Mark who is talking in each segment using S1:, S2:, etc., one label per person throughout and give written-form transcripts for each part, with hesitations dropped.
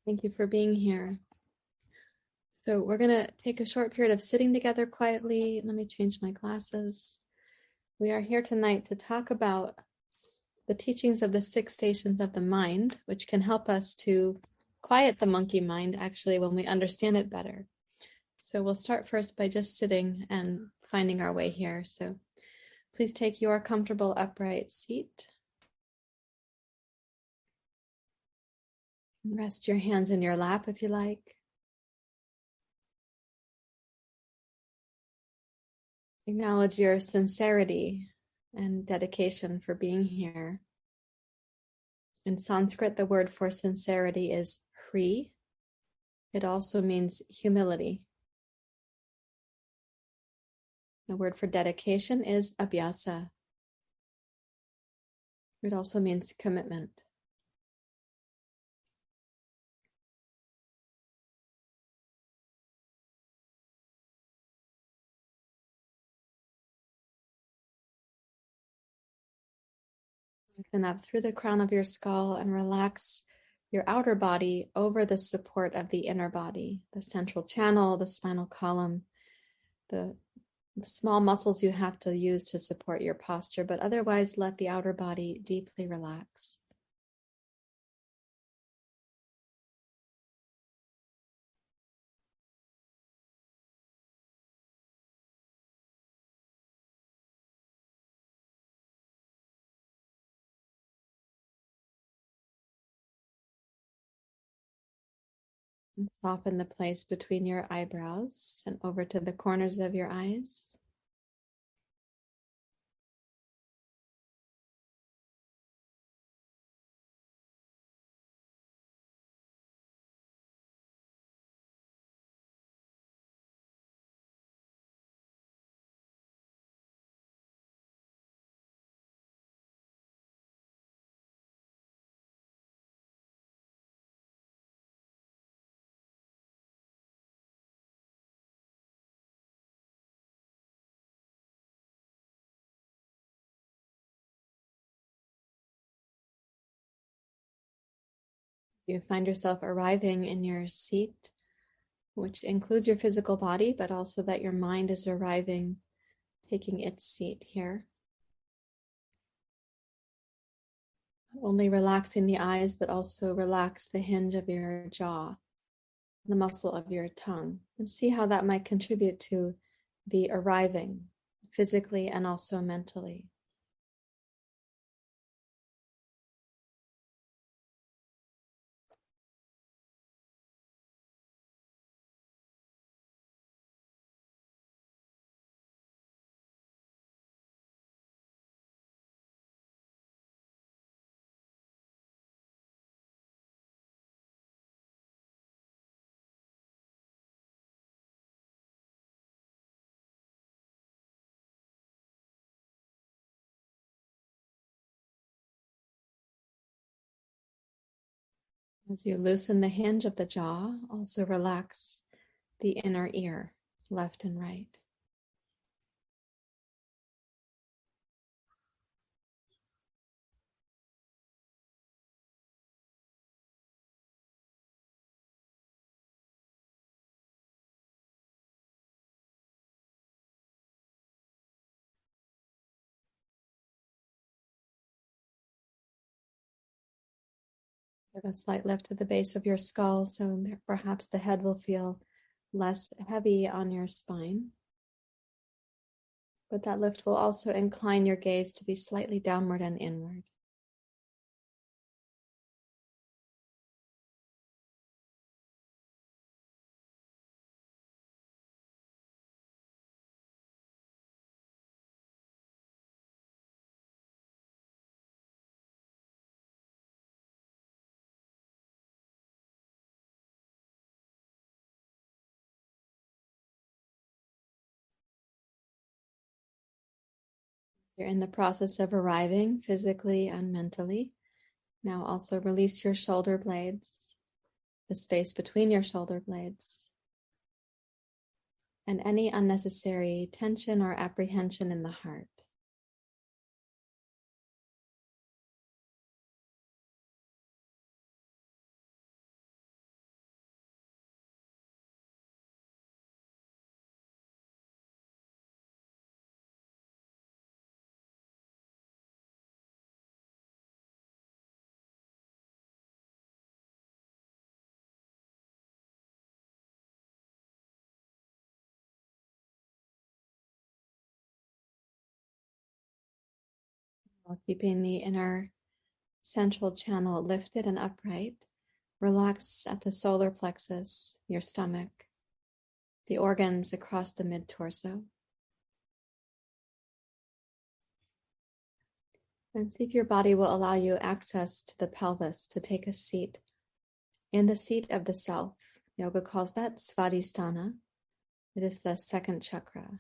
S1: Thank you for being here. So we're going to take a short period of sitting together quietly. Let me change my glasses. We are here tonight to talk about the teachings of the 6 stations of the mind, which can help us to quiet the monkey mind, actually, when we understand it better. So we'll start first by just sitting and finding our way here. So please take your comfortable upright seat. Rest your hands in your lap if you like. Acknowledge your sincerity and dedication for being here. In Sanskrit, the word for sincerity is hri. It also means humility. The word for dedication is abhyasa. It also means commitment. Open up through the crown of your skull and relax your outer body over the support of the inner body, the central channel, the spinal column, the small muscles you have to use to support your posture, but otherwise let the outer body deeply relax. And soften the place between your eyebrows and over to the corners of your eyes. You find yourself arriving in your seat, which includes your physical body, but also that your mind is arriving, taking its seat here. Not only relaxing the eyes, but also relax the hinge of your jaw, the muscle of your tongue, and see how that might contribute to the arriving physically and also mentally. As you loosen the hinge of the jaw, also relax the inner ear, left and right. Give a slight lift to the base of your skull, so perhaps the head will feel less heavy on your spine. But that lift will also incline your gaze to be slightly downward and inward. You're in the process of arriving physically and mentally. Now also release your shoulder blades, the space between your shoulder blades, and any unnecessary tension or apprehension in the heart. while keeping the inner central channel lifted and upright. Relax at the solar plexus, your stomach, the organs across the mid-torso. And see if your body will allow you access to the pelvis to take a seat in the seat of the self. Yoga calls that Svadhistana. It is the second chakra.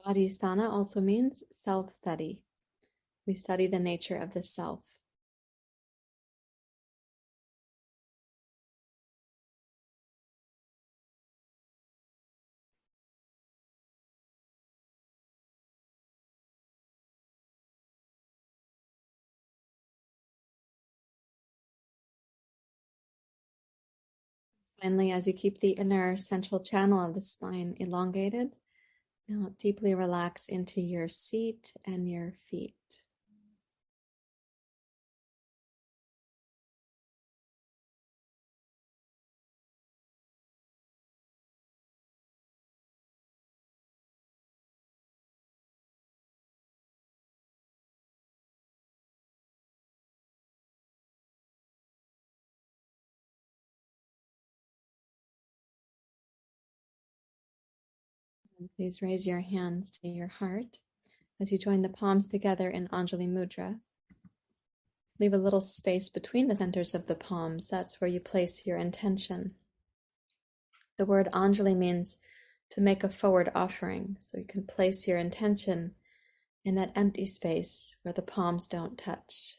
S1: Svadhisthana also means self-study. We study the nature of the self. Finally, as you keep the inner central channel of the spine elongated, now deeply relax into your seat and your feet. And please raise your hands to your heart as you join the palms together in Anjali Mudra. Leave a little space between the centers of the palms. That's where you place your intention. The word Anjali means to make a forward offering. So you can place your intention in that empty space where the palms don't touch.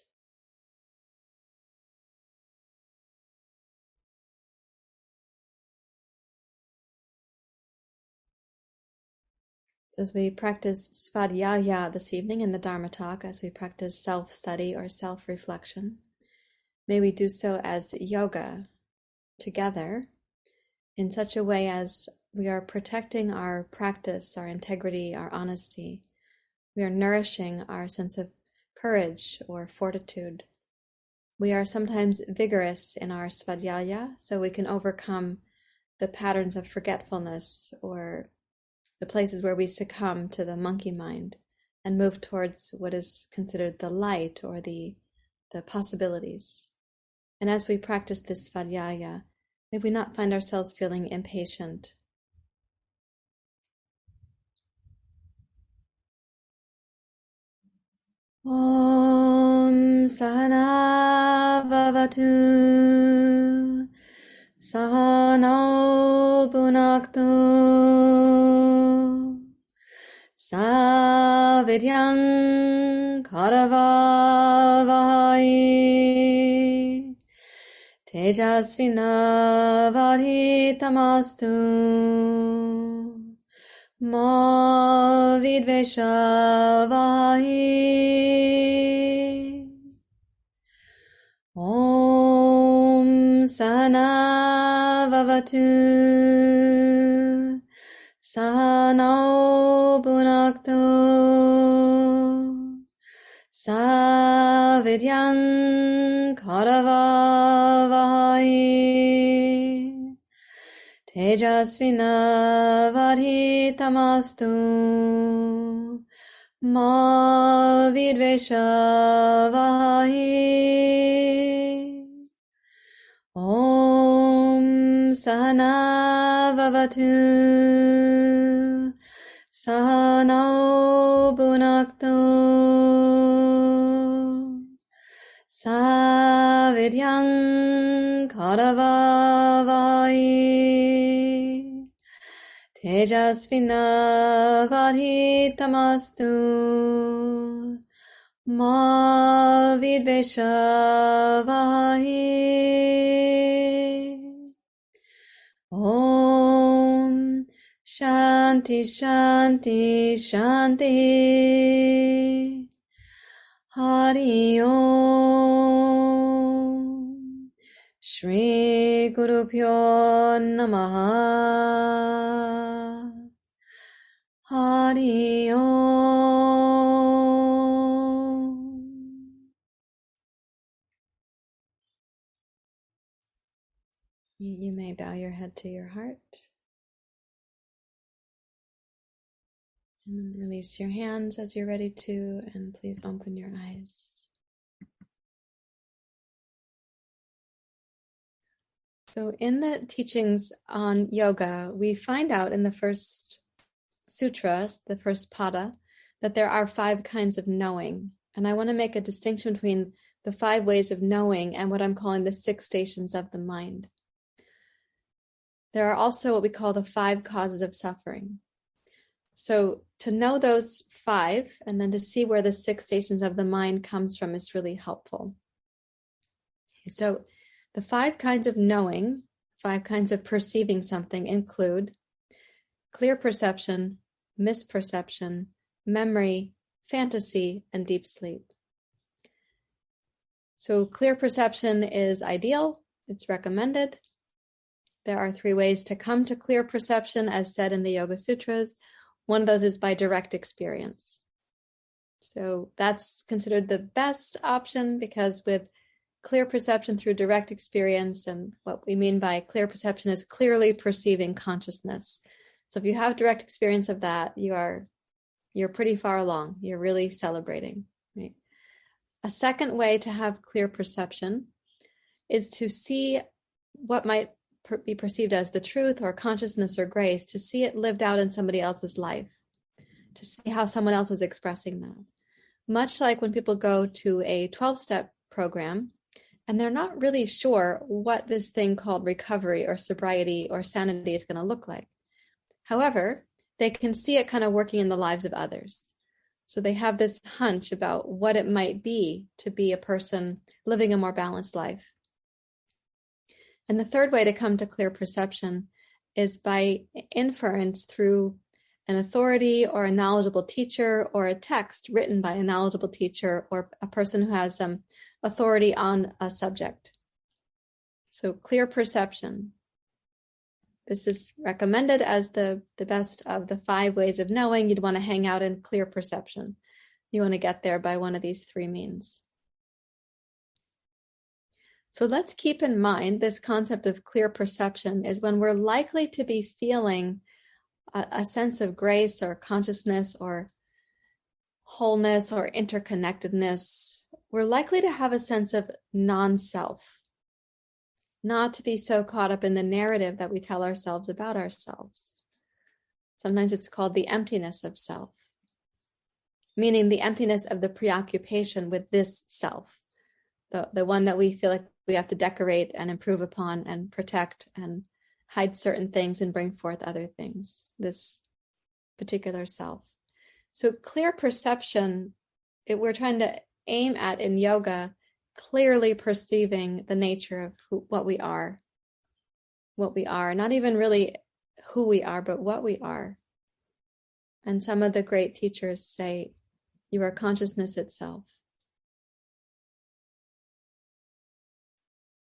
S1: So as we practice Svadhyaya this evening in the Dharma talk, as we practice self-study or self-reflection, may we do so as yoga together in such a way as we are protecting our practice, our integrity, our honesty. We are nourishing our sense of courage or fortitude. We are sometimes vigorous in our svadhyaya, so we can overcome the patterns of forgetfulness or the places where we succumb to the monkey mind and move towards what is considered the light or the possibilities. And as we practice this svadhyaya, may we not find ourselves feeling impatient. Om Sahana Bhavatu Sahano Bhunaktu Savidyang Karavavai Tejasvina Vadhitamastu Ma Vidveshavahi Om Sahana Vavatu Sahano Bhunaktu Savidyang Karavavai Tejasvina Vadhitamastu Ma Vidveshavahi Om Sahana Vavatu Sahano Bhunaktu Savidyang Karavavai Tejasvina Vadhitamastu Ma Vidveshavahi Om Shanti Shanti Shanti Hari Om Shri Guru Pyo Namaha. Hari Om. You may bow your head to your heart. And release your hands as you're ready to, and please open your eyes. So in the teachings on yoga, we find out in the first sutras, the first pada, that there are 5 kinds of knowing. And I want to make a distinction between the 5 ways of knowing and what I'm calling the 6 stations of the mind. There are also what we call the 5 causes of suffering. So to know those 5 and then to see where the 6 stations of the mind comes from is really helpful. So the 5 kinds of knowing, 5 kinds of perceiving something include clear perception, misperception, memory, fantasy, and deep sleep. So clear perception is ideal, it's recommended. There are 3 ways to come to clear perception as said in the Yoga Sutras. One of those is by direct experience. So that's considered the best option because with clear perception through direct experience, and what we mean by clear perception is clearly perceiving consciousness. So if you have direct experience of that, you're pretty far along. You're really celebrating, right? A second way to have clear perception is to see what might be perceived as the truth or consciousness or grace, to see it lived out in somebody else's life, to see how someone else is expressing that. Much like when people go to a 12-step program and they're not really sure what this thing called recovery or sobriety or sanity is going to look like. However, they can see it kind of working in the lives of others. So they have this hunch about what it might be to be a person living a more balanced life. And the third way to come to clear perception is by inference through an authority or a knowledgeable teacher or a text written by a knowledgeable teacher or a person who has some authority on a subject. So clear perception. This is recommended as the best of the 5 ways of knowing. You'd want to hang out in clear perception. You want to get there by one of these 3 means. So let's keep in mind this concept of clear perception is when we're likely to be feeling a sense of grace or consciousness or wholeness or interconnectedness. We're likely to have a sense of non-self, not to be so caught up in the narrative that we tell ourselves about ourselves. Sometimes it's called the emptiness of self, meaning the emptiness of the preoccupation with this self, the one that we feel like we have to decorate and improve upon and protect and hide certain things and bring forth other things, this particular self. So clear perception, we're trying to aim at in yoga, clearly perceiving the nature of what we are, not even really who we are, but what we are. And some of the great teachers say, you are consciousness itself.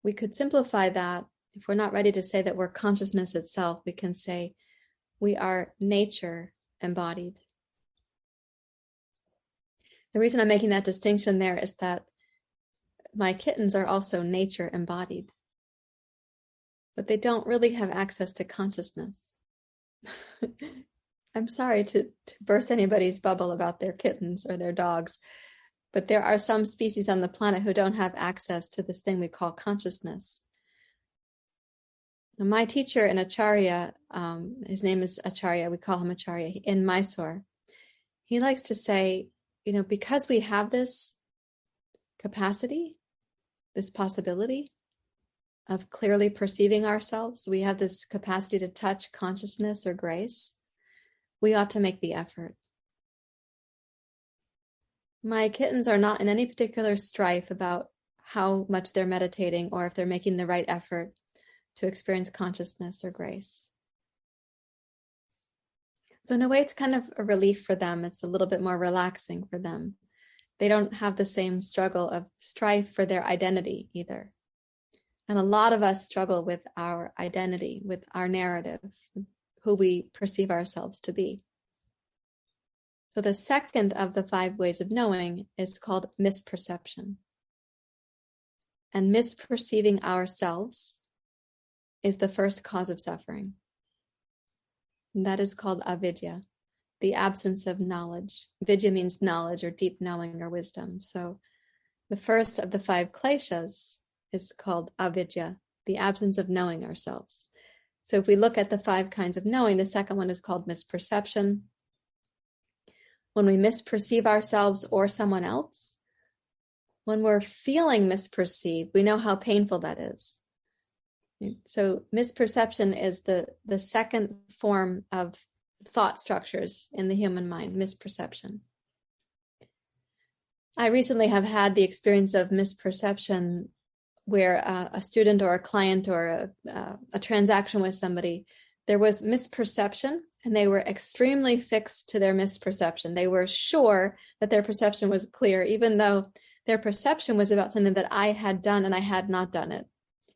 S1: We could simplify that. If we're not ready to say that we're consciousness itself, we can say we are nature embodied. The reason I'm making that distinction there is that my kittens are also nature embodied, but they don't really have access to consciousness. I'm sorry to burst anybody's bubble about their kittens or their dogs, but there are some species on the planet who don't have access to this thing we call consciousness. Now, my teacher in Acharya, his name is Acharya, we call him Acharya, in Mysore, he likes to say, because we have this capacity, this possibility of clearly perceiving ourselves, we have this capacity to touch consciousness or grace, we ought to make the effort. My kittens are not in any particular strife about how much they're meditating or if they're making the right effort to experience consciousness or grace. So in a way, it's kind of a relief for them. It's a little bit more relaxing for them. They don't have the same struggle of strife for their identity either. And a lot of us struggle with our identity, with our narrative, who we perceive ourselves to be. So the second of the 5 ways of knowing is called misperception. And misperceiving ourselves is the first cause of suffering. And that is called avidya, the absence of knowledge. Vidya means knowledge or deep knowing or wisdom. So the first of the 5 kleshas is called avidya, the absence of knowing ourselves. So if we look at the 5 kinds of knowing, the second one is called misperception. When we misperceive ourselves or someone else, when we're feeling misperceived, we know how painful that is. So misperception is the second form of thought structures in the human mind, misperception. I recently have had the experience of misperception where a student or a client or a transaction with somebody, there was misperception and they were extremely fixed to their misperception. They were sure that their perception was clear, even though their perception was about something that I had done and I had not done it.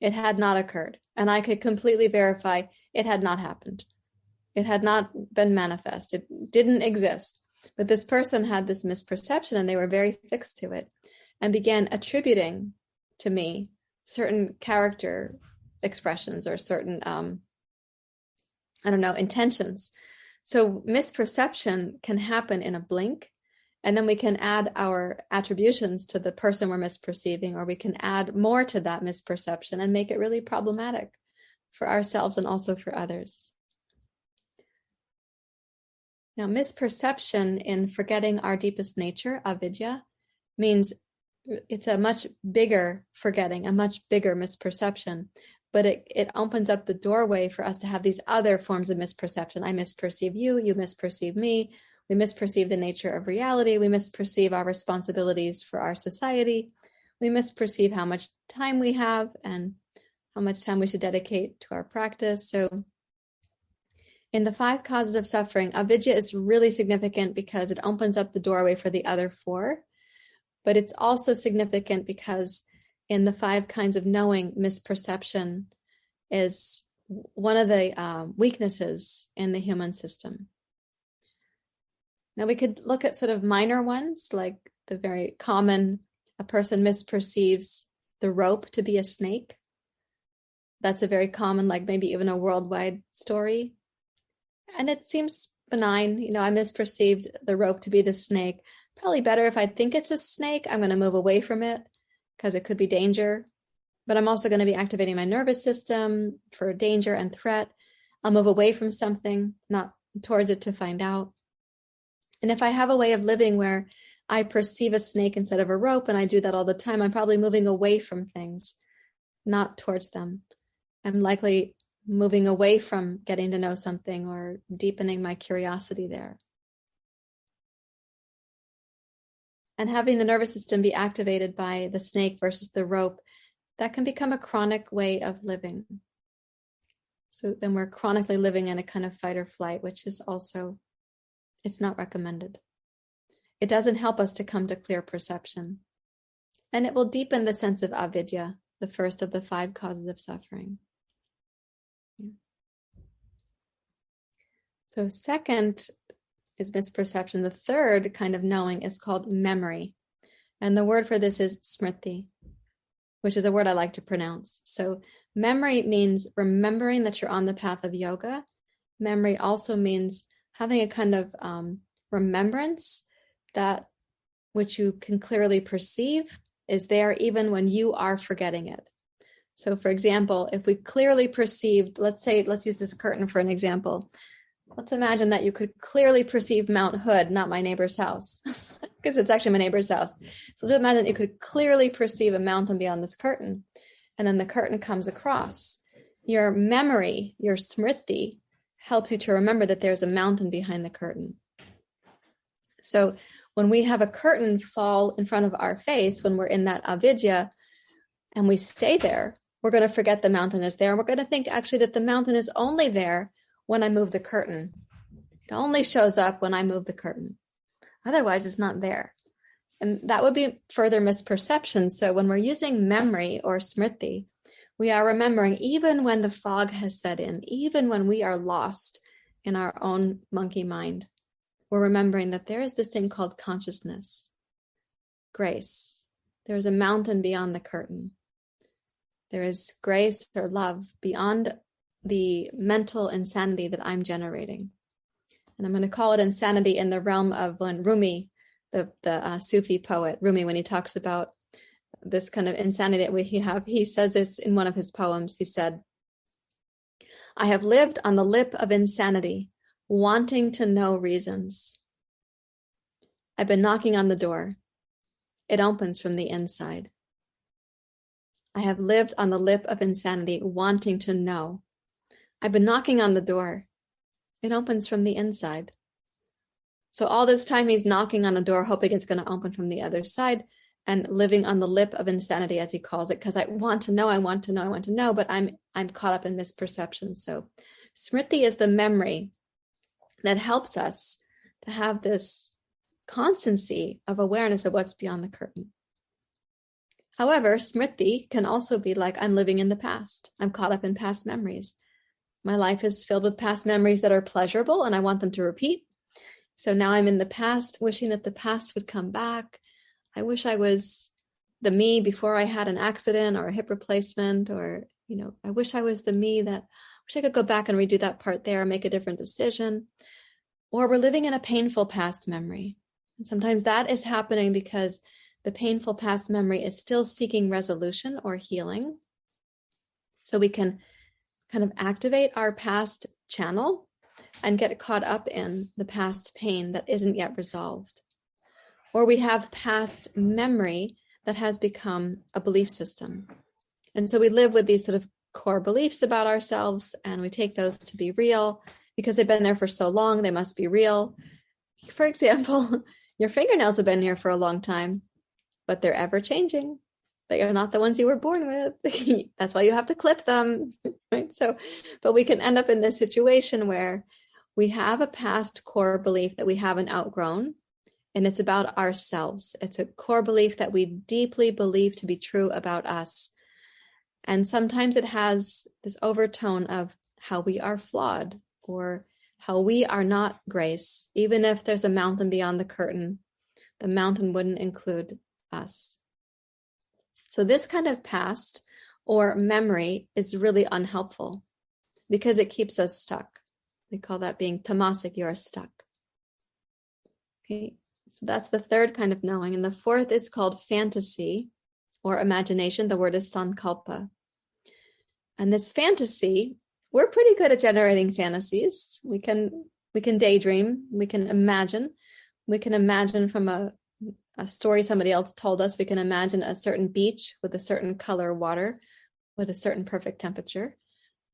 S1: It had not occurred. And I could completely verify it had not happened. It had not been manifest. It didn't exist. But this person had this misperception and they were very fixed to it and began attributing to me certain character expressions or certain, intentions. So misperception can happen in a blink, and then we can add our attributions to the person we're misperceiving, or we can add more to that misperception and make it really problematic for ourselves and also for others. Now, misperception in forgetting our deepest nature, avidya, means it's a much bigger forgetting, a much bigger misperception, but it opens up the doorway for us to have these other forms of misperception. I misperceive you, you misperceive me, we misperceive the nature of reality, we misperceive our responsibilities for our society, we misperceive how much time we have and how much time we should dedicate to our practice. So in the 5 causes of suffering, avidya is really significant because it opens up the doorway for the other 4. But it's also significant because in the 5 kinds of knowing, misperception is one of the weaknesses in the human system. Now we could look at sort of minor ones, like the very common, a person misperceives the rope to be a snake. That's a very common, like maybe even a worldwide story. And it seems benign. I misperceived the rope to be the snake. Probably better if I think it's a snake, I'm going to move away from it because it could be danger. But I'm also going to be activating my nervous system for danger and threat. I'll move away from something, not towards it to find out. And if I have a way of living where I perceive a snake instead of a rope, and I do that all the time, I'm probably moving away from things, not towards them. I'm likely moving away from getting to know something or deepening my curiosity there. And having the nervous system be activated by the snake versus the rope, that can become a chronic way of living. So then we're chronically living in a kind of fight or flight, which is also, it's not recommended. It doesn't help us to come to clear perception. And it will deepen the sense of avidya, the first of the 5 causes of suffering. So second is misperception. The third kind of knowing is called memory. And the word for this is smriti, which is a word I like to pronounce. So memory means remembering that you're on the path of yoga. Memory also means having a kind of remembrance that which you can clearly perceive is there even when you are forgetting it. So for example, if we clearly perceived, let's use this curtain for an example. Let's imagine that you could clearly perceive Mount Hood, not my neighbor's house, because it's actually my neighbor's house. So let's imagine that you could clearly perceive a mountain beyond this curtain, and then the curtain comes across. Your memory, your smriti, helps you to remember that there's a mountain behind the curtain. So when we have a curtain fall in front of our face, when we're in that avidya, and we stay there, we're going to forget the mountain is there. And we're going to think actually that the mountain is only there when I move the curtain. It only shows up when I move the curtain. Otherwise, it's not there. And that would be further misperception. So when we're using memory or smriti, We are remembering, even when the fog has set in, even when we are lost in our own monkey mind, we're remembering that there is this thing called consciousness, grace. There is a mountain beyond the curtain. There is grace or love beyond the mental insanity that I'm generating. And I'm going to call it insanity in the realm of when Rumi, the Sufi poet, Rumi, when he talks about this kind of insanity that he says this in one of his poems. He said, I have lived on the lip of insanity, wanting to know reasons. I've been knocking on the door. It opens from the inside. I have lived on the lip of insanity, wanting to know. I've been knocking on the door. It opens from the inside. So all this time he's knocking on a door, hoping it's going to open from the other side, and living on the lip of insanity, as he calls it, because I want to know, but I'm caught up in misperception. So smriti is the memory that helps us to have this constancy of awareness of what's beyond the curtain. However, smriti can also be like, I'm living in the past. I'm caught up in past memories. My life is filled with past memories that are pleasurable and I want them to repeat. So now I'm in the past, wishing that the past would come back. I wish I was the me before I had an accident or a hip replacement, or, I wish I was the me that, wish I could go back and redo that part there and make a different decision. Or we're living in a painful past memory. And sometimes that is happening because the painful past memory is still seeking resolution or healing. So we can kind of activate our past channel and get caught up in the past pain that isn't yet resolved. Or we have past memory that has become a belief system. And so we live with these sort of core beliefs about ourselves, and we take those to be real because they've been there for so long, they must be real. For example, your fingernails have been here for a long time, but they're ever changing. They are not the ones you were born with. That's why you have to clip them, right? So, but we can end up in this situation where we have a past core belief that we haven't outgrown, and it's about ourselves. It's a core belief that we deeply believe to be true about us. And sometimes it has this overtone of how we are flawed or how we are not grace. Even if there's a mountain beyond the curtain, the mountain wouldn't include us. So this kind of past or memory is really unhelpful because it keeps us stuck. We call that being tamasic, you are stuck. Okay, so that's the third kind of knowing. And the fourth is called fantasy or imagination. The word is sankalpa. And this fantasy, we're pretty good at generating fantasies. We can daydream, we can imagine from a story somebody else told us. We can imagine a certain beach with a certain color water, with a certain perfect temperature,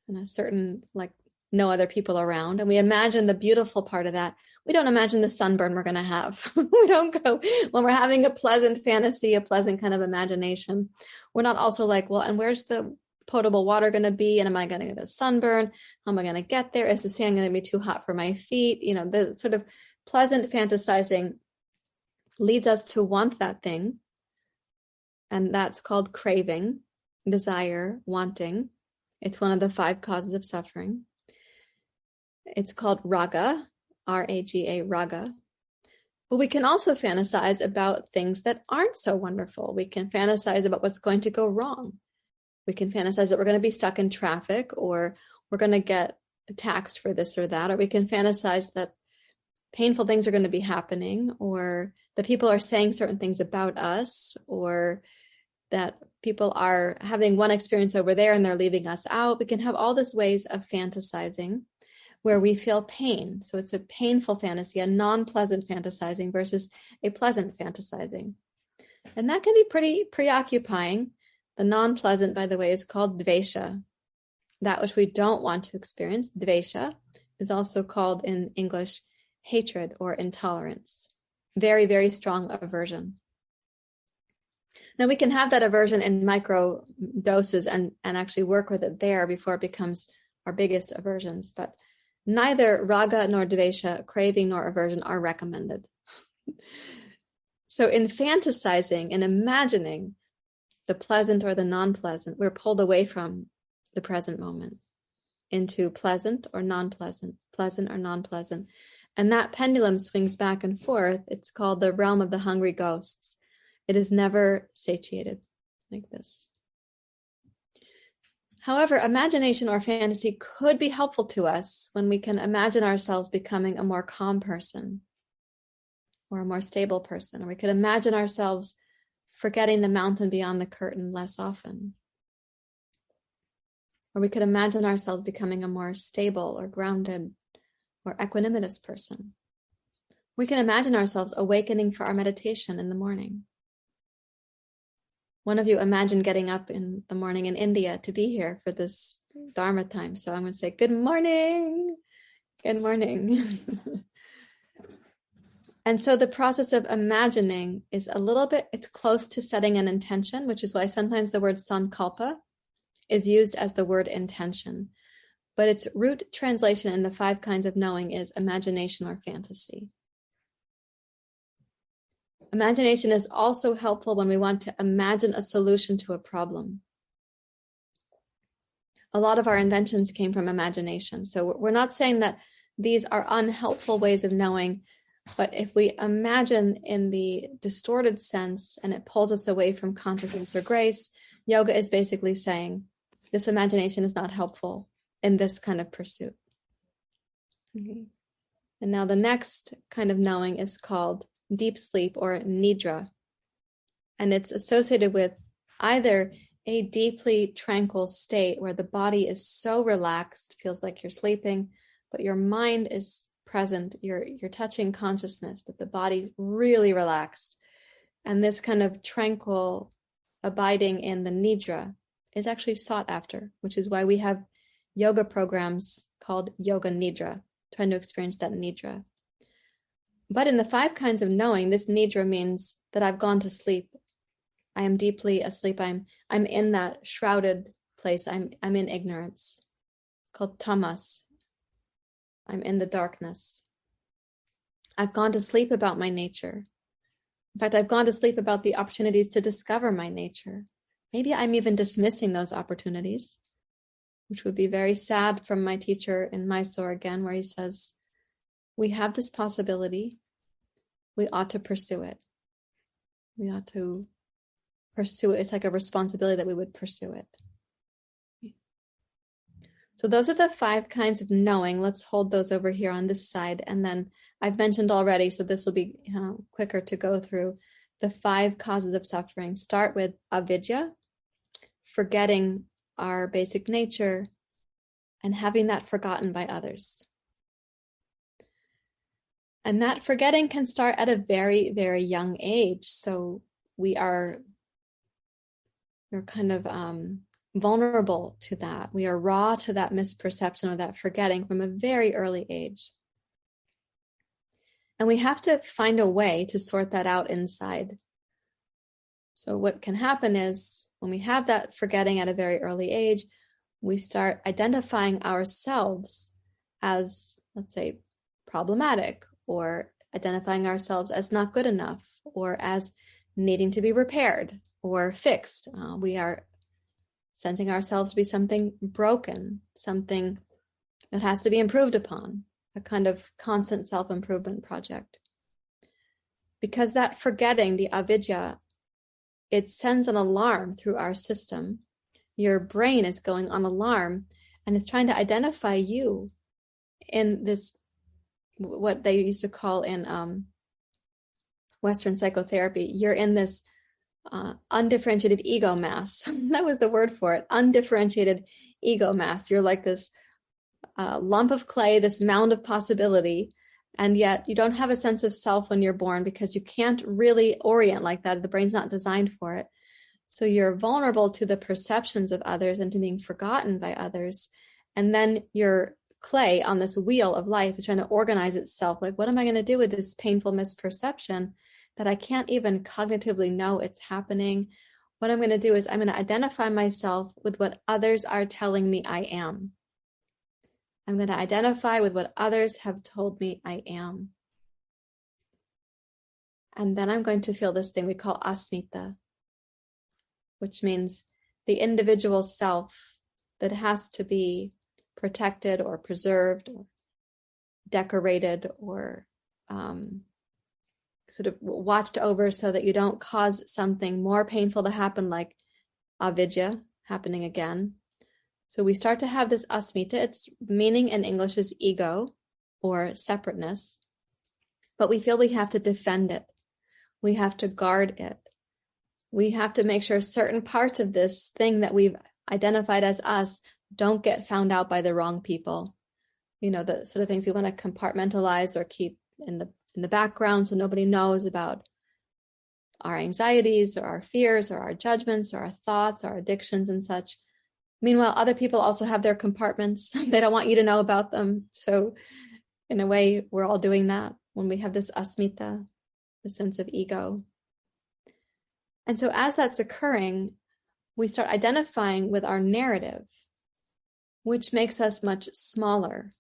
S1: and a certain, like, no other people around. And we imagine the beautiful part of that. We don't imagine the sunburn we're going to have. We don't go, when we're having a pleasant fantasy, a pleasant kind of imagination, we're not also like, well, and where's the potable water going to be? And am I going to get a sunburn? How am I going to get there? Is the sand going to be too hot for my feet? The sort of pleasant fantasizing leads us to want that thing. And that's called craving, desire, wanting. It's one of the 5 causes of suffering. It's called raga, R-A-G-A, raga. But we can also fantasize about things that aren't so wonderful. We can fantasize about what's going to go wrong. We can fantasize that we're going to be stuck in traffic, or we're going to get taxed for this or that, or we can fantasize that painful things are going to be happening, or that people are saying certain things about us, or that people are having one experience over there and they're leaving us out. We can have all these ways of fantasizing where we feel pain. So it's a painful fantasy, a non-pleasant fantasizing versus a pleasant fantasizing. And that can be pretty preoccupying. The non-pleasant, by the way, is called dvesha. That which we don't want to experience, dvesha, is also called in English hatred or intolerance. Very, very strong aversion. Now we can have that aversion in micro doses and actually work with it there before it becomes our biggest aversions. But neither raga nor dvesha, craving nor aversion, are recommended. So in fantasizing and imagining the pleasant or the non-pleasant. We're pulled away from the present moment into pleasant or non-pleasant, pleasant or non-pleasant. And that pendulum swings back and forth. It's called the realm of the hungry ghosts. It is never satiated like this. However, imagination or fantasy could be helpful to us when we can imagine ourselves becoming a more calm person or a more stable person, or we could imagine ourselves forgetting the mountain beyond the curtain less often. Or we could imagine ourselves becoming a more stable or grounded or equanimous person. We can imagine ourselves awakening for our meditation in the morning. One of you imagined getting up in the morning in India to be here for this Dharma time. So I'm going to say, good morning. Good morning. And so the process of imagining is a little bit, it's close to setting an intention, which is why sometimes the word sankalpa is used as the word intention. But its root translation in the 5 kinds of knowing is imagination or fantasy. Imagination is also helpful when we want to imagine a solution to a problem. A lot of our inventions came from imagination. So we're not saying that these are unhelpful ways of knowing, but if we imagine in the distorted sense and it pulls us away from consciousness or grace, yoga is basically saying this imagination is not helpful in this kind of pursuit. Okay. And now the next kind of knowing is called deep sleep or nidra. And it's associated with either a deeply tranquil state where the body is so relaxed, feels like you're sleeping, but your mind is present, you're touching consciousness, but the body's really relaxed. And this kind of tranquil abiding in the nidra is actually sought after, which is why we have yoga programs called Yoga Nidra, trying to experience that nidra. But in the 5 kinds of knowing, this nidra means that I've gone to sleep. I am deeply asleep. I'm in that shrouded place. I'm in ignorance, called tamas. I'm in the darkness. I've gone to sleep about my nature. In fact, I've gone to sleep about the opportunities to discover my nature. Maybe I'm even dismissing those opportunities, which would be very sad from my teacher in Mysore again, where he says, we have this possibility. We ought to pursue it. We ought to pursue it. It's like a responsibility that we would pursue it. So those are the 5 kinds of knowing. Let's hold those over here on this side. And then I've mentioned already, so this will be quicker to go through, the 5 causes of suffering. Start with avidya, forgetting our basic nature and having that forgotten by others. And that forgetting can start at a very, very young age. So we're kind of vulnerable to that. We are raw to that misperception or that forgetting from a very early age. And we have to find a way to sort that out inside. So what can happen is when we have that forgetting at a very early age, we start identifying ourselves as, let's say, problematic, or identifying ourselves as not good enough, or as needing to be repaired or fixed. We are sensing ourselves to be something broken, something that has to be improved upon, a kind of constant self-improvement project. Because that forgetting, the avidya, it sends an alarm through our system. Your brain is going on alarm and is trying to identify you in this, what they used to call in Western psychotherapy, you're in this undifferentiated ego mass. That was the word for it, undifferentiated ego mass. You're like this lump of clay, this mound of possibility, and yet you don't have a sense of self when you're born because you can't really orient like that. The brain's not designed for it. So you're vulnerable to the perceptions of others and to being forgotten by others. And then your clay on this wheel of life is trying to organize itself. Like, what am I going to do with this painful misperception that I can't even cognitively know it's happening? What I'm going to do is I'm going to identify myself with what others are telling me I am. I'm going to identify with what others have told me I am. And then I'm going to feel this thing we call Asmita, which means the individual self that has to be protected or preserved or decorated or sort of watched over so that you don't cause something more painful to happen, like avidya happening again. So we start to have this asmita. Its meaning in English is ego or separateness, but we feel we have to defend it. We have to guard it. We have to make sure certain parts of this thing that we've identified as us don't get found out by the wrong people. You know, the sort of things we want to compartmentalize or keep in the background so nobody knows about our anxieties or our fears or our judgments or our thoughts, our addictions and such. Meanwhile, other people also have their compartments. They don't want you to know about them. So in a way, we're all doing that when we have this asmita, the sense of ego. And so as that's occurring, we start identifying with our narrative, which makes us much smaller.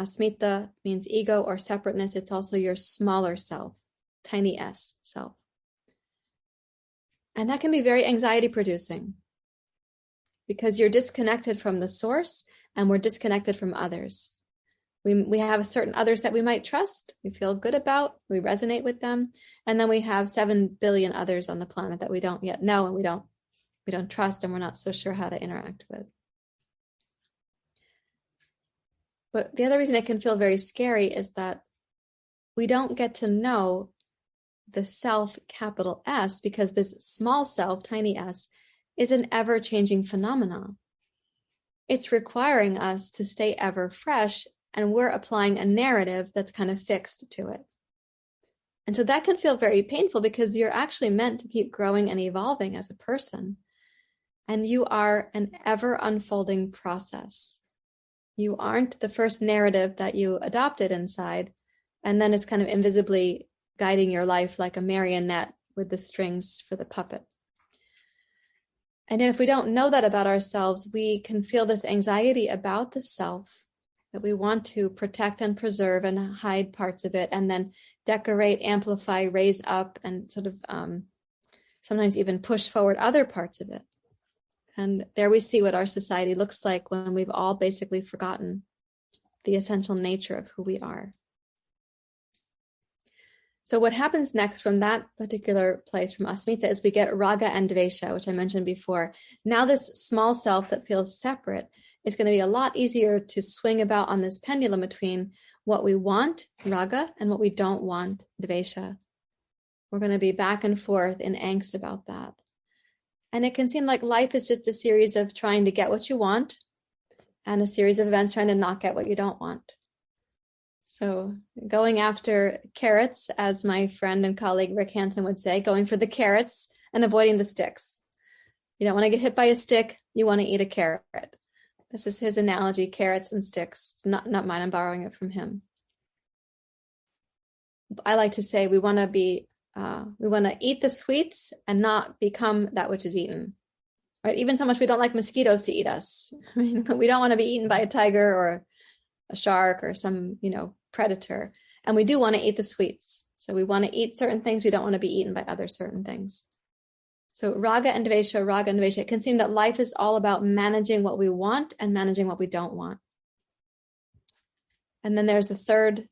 S1: Asmita means ego or separateness. It's also your smaller self, tiny s self. And that can be very anxiety producing because you're disconnected from the source and we're disconnected from others. We have certain others that we might trust, we feel good about, we resonate with them. And then we have 7 billion others on the planet that we don't yet know and we don't trust and we're not so sure how to interact with. But the other reason it can feel very scary is that we don't get to know the self, capital S, because this small self, tiny s, is an ever-changing phenomenon. It's requiring us to stay ever fresh, and we're applying a narrative that's kind of fixed to it. And so that can feel very painful because you're actually meant to keep growing and evolving as a person. And you are an ever unfolding process. You aren't the first narrative that you adopted inside, and then it's kind of invisibly guiding your life like a marionette with the strings for the puppet. And if we don't know that about ourselves, we can feel this anxiety about the self, that we want to protect and preserve and hide parts of it, and then decorate, amplify, raise up, and sort of sometimes even push forward other parts of it. And there we see what our society looks like when we've all basically forgotten the essential nature of who we are. So what happens next from that particular place, from Asmita, is we get raga and dvesha, which I mentioned before. Now this small self that feels separate is going to be a lot easier to swing about on this pendulum between what we want, raga, and what we don't want, dvesha. We're going to be back and forth in angst about that. And it can seem like life is just a series of trying to get what you want and a series of events trying to not get what you don't want. So going after carrots, as my friend and colleague Rick Hansen would say, going for the carrots and avoiding the sticks. You don't want to get hit by a stick, you want to eat a carrot. This is his analogy, carrots and sticks. Not mine, I'm borrowing it from him. I like to say we want to eat the sweets and not become that which is eaten. Right? Even so much we don't like mosquitoes to eat us. I mean, we don't want to be eaten by a tiger or a shark or some, predator. And we do want to eat the sweets. So we want to eat certain things. We don't want to be eaten by other certain things. So raga and dvesha, it can seem that life is all about managing what we want and managing what we don't want. And then there's the third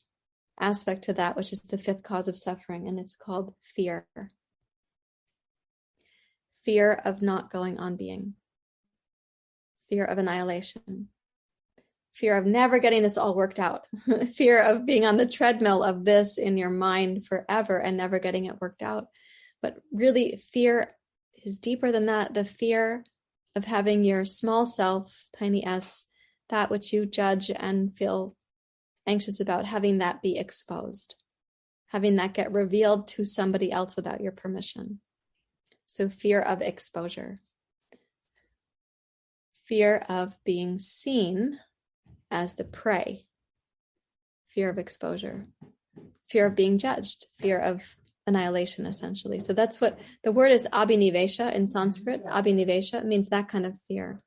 S1: aspect to that, which is the fifth cause of suffering, and it's called fear. Fear of not going on being. Fear of annihilation. Fear of never getting this all worked out. Fear of being on the treadmill of this in your mind forever and never getting it worked out. But really, fear is deeper than that. The fear of having your small self, tiny s, that which you judge and feel anxious about, having that be exposed, having that get revealed to somebody else without your permission. So fear of exposure. Fear of being seen as the prey. Fear of exposure. Fear of being judged. Fear of annihilation, essentially. So that's what the word is, abhinivesha in Sanskrit. Abhinivesha means that kind of fear.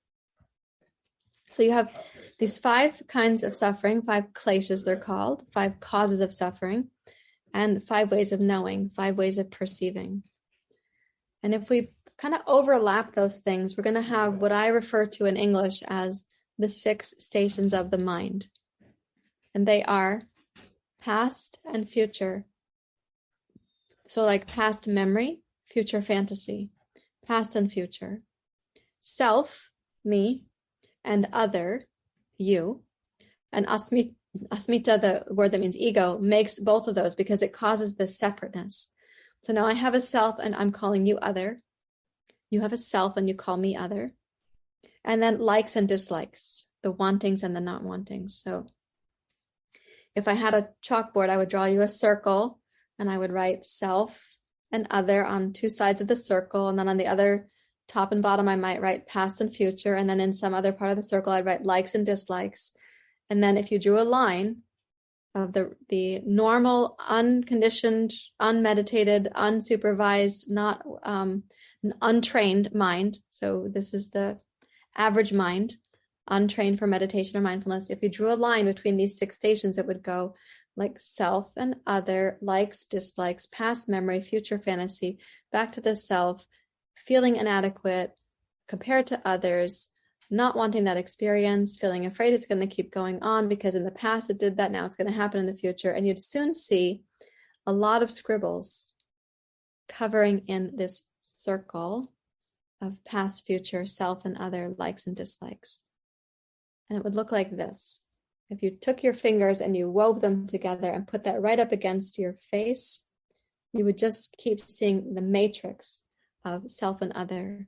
S1: So you have these 5 kinds of suffering, 5 kleshas they're called, 5 causes of suffering, and 5 ways of knowing, 5 ways of perceiving. And if we kind of overlap those things, we're going to have what I refer to in English as the 6 stations of the mind. And they are past and future. So like past memory, future fantasy, past and future. Self, me, and other, you. And Asmita, the word that means ego, makes both of those because it causes this separateness. So now I have a self and I'm calling you other. You have a self and you call me other. And then likes and dislikes, the wantings and the not wantings. So if I had a chalkboard, I would draw you a circle and I would write self and other on 2 sides of the circle. And then on the other top and bottom, I might write past and future. And then in some other part of the circle, I'd write likes and dislikes. And then if you drew a line of the normal, unconditioned, unmeditated, unsupervised, not untrained mind. So this is the average mind, untrained for meditation or mindfulness. If you drew a line between these 6 stations, it would go like self and other, likes, dislikes, past memory, future fantasy, back to the self, feeling inadequate, compared to others, not wanting that experience, feeling afraid it's going to keep going on because in the past it did that, now it's going to happen in the future. And you'd soon see a lot of scribbles covering in this circle of past, future, self, and other, likes and dislikes. And it would look like this. If you took your fingers and you wove them together and put that right up against your face, you would just keep seeing the matrix of self and other,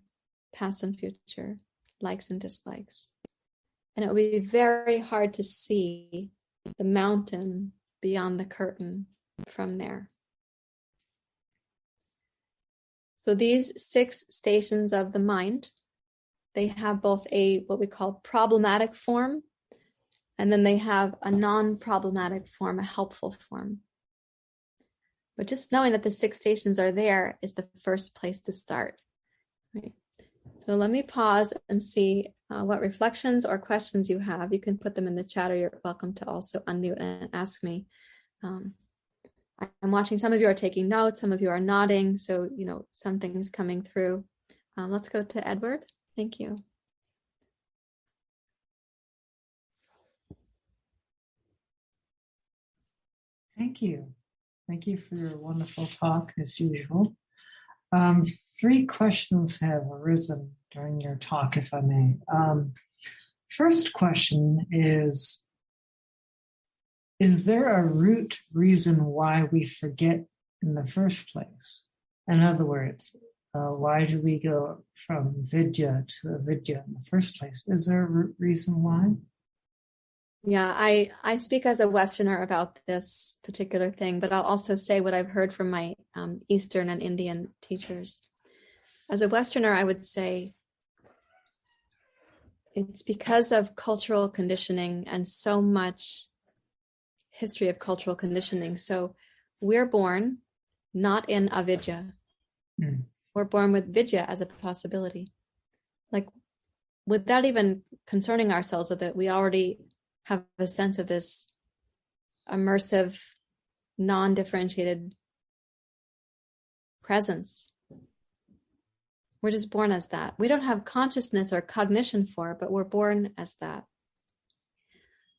S1: past and future, likes and dislikes. And it would be very hard to see the mountain beyond the curtain from there. So these 6 stations of the mind, they have both a what we call problematic form, and then they have a non-problematic form, a helpful form. But just knowing that the 6 stations are there is the first place to start. Right? So let me pause and see what reflections or questions you have. You can put them in the chat, or you're welcome to also unmute and ask me. I'm watching some of you are taking notes, some of you are nodding, so some things coming through. Let's go to Edward. Thank you.
S2: Thank you. Thank you for your wonderful talk, as usual. 3 questions have arisen during your talk, if I may. First question is there a root reason why we forget in the first place? In other words, why do we go from vidya to avidya in the first place? Is there a root reason why?
S1: Yeah, I speak as a Westerner about this particular thing, but I'll also say what I've heard from my Eastern and Indian teachers. As a Westerner, I would say it's because of cultural conditioning and so much history of cultural conditioning. So we're born not in avidya. We're born with vidya as a possibility. Like without even concerning ourselves with it, we already have a sense of this immersive, non-differentiated presence. We're just born as that. We don't have consciousness or cognition for it, but we're born as that.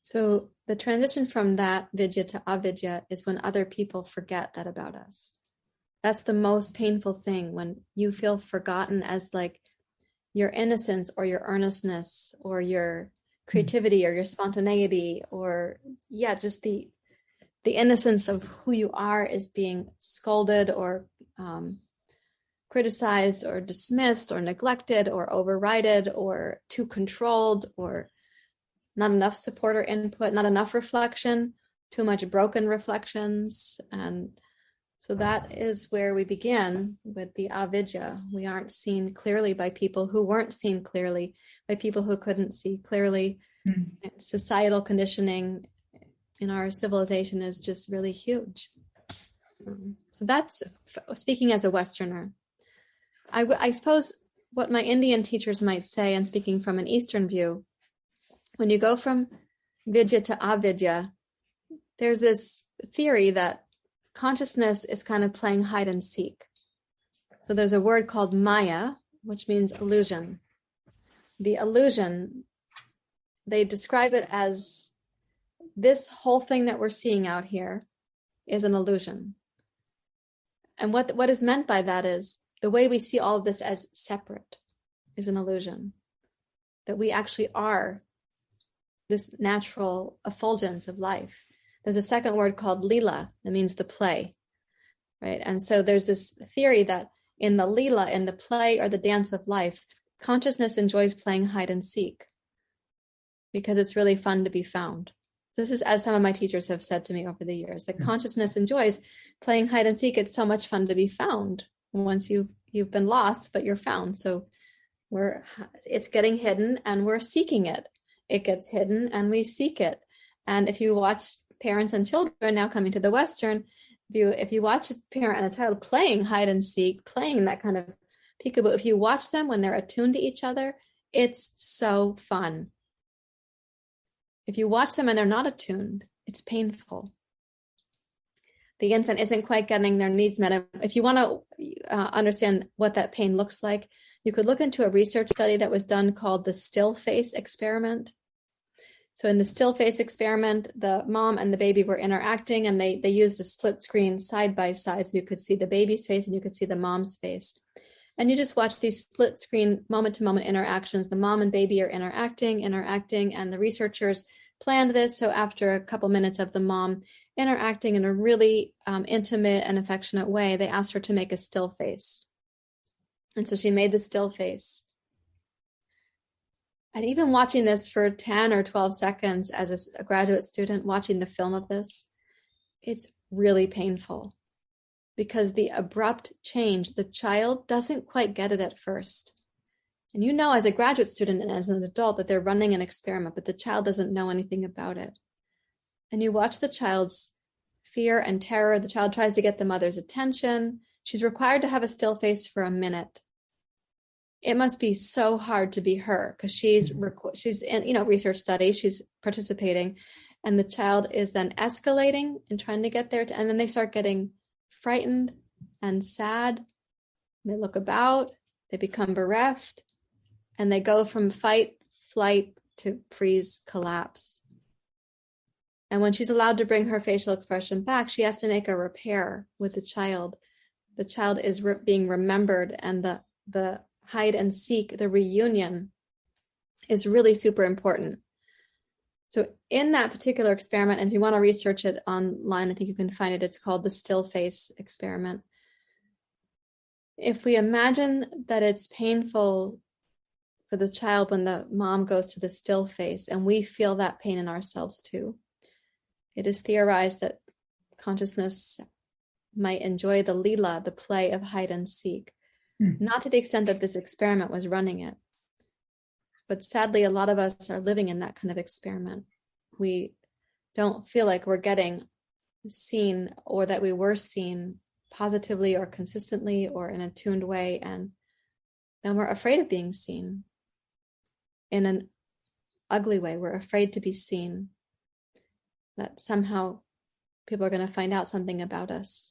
S1: So the transition from that vidya to avidya is when other people forget that about us. That's the most painful thing, when you feel forgotten as like your innocence or your earnestness or your creativity or your spontaneity, or just the innocence of who you are is being scolded or criticized or dismissed or neglected or overridden or too controlled, or not enough support or input, not enough reflection, too much broken reflections. And so that is where we begin with the avidya. We aren't seen clearly by people who weren't seen clearly, by people who couldn't see clearly. Societal conditioning in our civilization is just really huge. So that's speaking as a Westerner. I suppose what my Indian teachers might say, and speaking from an Eastern view, when you go from vidya to avidya, there's this theory that consciousness is kind of playing hide and seek. So there's a word called maya, which means illusion. The illusion, they describe it as this whole thing that we're seeing out here is an illusion. And what is meant by that is the way we see all of this as separate is an illusion. That we actually are this natural effulgence of life. There's a second word called lila that means the play, right? And so there's this theory that in the lila, in the play or the dance of life, consciousness enjoys playing hide and seek because it's really fun to be found. This is as some of my teachers have said to me over the years, that consciousness enjoys playing hide and seek. It's so much fun to be found once you've been lost, but you're found. So it's getting hidden and we're seeking it. It gets hidden and we seek it. And if you watch parents and children now coming to the Western, if you watch a parent and a child playing hide and seek, playing that kind of peekaboo, if you watch them when they're attuned to each other, it's so fun. If you watch them and they're not attuned, it's painful. The infant isn't quite getting their needs met. If you want to understand what that pain looks like, you could look into a research study that was done called the still face experiment. So in the still face experiment, the mom and the baby were interacting and they used a split screen side by side. So you could see the baby's face and you could see the mom's face. And you just watch these split screen moment to moment interactions. The mom and baby are interacting, and the researchers planned this. So after a couple minutes of the mom interacting in a really intimate and affectionate way, they asked her to make a still face. And so she made the still face. And even watching this for 10 or 12 seconds as a graduate student, watching the film of this, it's really painful because the abrupt change, the child doesn't quite get it at first. And you know, as a graduate student and as an adult, that they're running an experiment, but the child doesn't know anything about it. And you watch the child's fear and terror. The child tries to get the mother's attention. She's required to have a still face for a minute. It must be so hard to be her because she's in research study. She's participating, and the child is then escalating and trying to get there. And then they start getting frightened and sad. They look about. They become bereft, and they go from fight, flight to freeze, collapse. And when she's allowed to bring her facial expression back, she has to make a repair with the child. The child is being remembered, and the hide and seek, the reunion, is really super important. So in that particular experiment, and if you want to research it online, I think you can find it. It's called the still face experiment. If we imagine that it's painful for the child when the mom goes to the still face, and we feel that pain in ourselves too, it is theorized that consciousness might enjoy the lila, the play of hide and seek. Not to the extent that this experiment was running it. But sadly, a lot of us are living in that kind of experiment. We don't feel like we're getting seen or that we were seen positively or consistently or in a tuned way. And then we're afraid of being seen in an ugly way. We're afraid to be seen, that somehow people are going to find out something about us.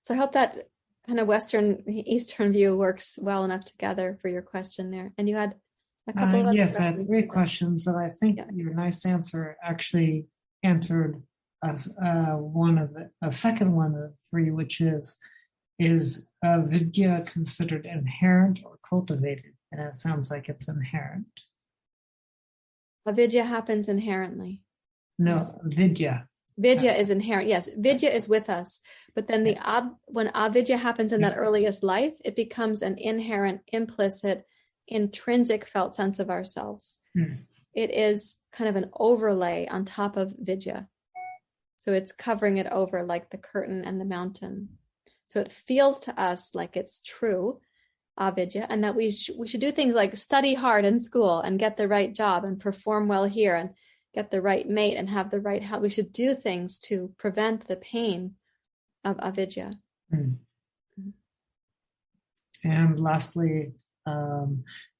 S1: So I hope that kind of Western, Eastern view works well enough together for your question there. And you had a couple of
S2: yes, I had 3 questions that I think your nice answer actually answered a second one of the 3, which is vidya considered inherent or cultivated? And it sounds like it's inherent.
S1: Avidya happens inherently.
S2: No, vidya.
S1: Vidya is inherent. Yes, vidya is with us. But then when avidya happens in that earliest life, it becomes an inherent, implicit, intrinsic felt sense of ourselves. It is kind of an overlay on top of vidya. So it's covering it over like the curtain and the mountain. So it feels to us like it's true, avidya, and that we should do things like study hard in school and get the right job and perform well here and get the right mate and have the right help. We should do things to prevent the pain of avidya.
S2: And lastly,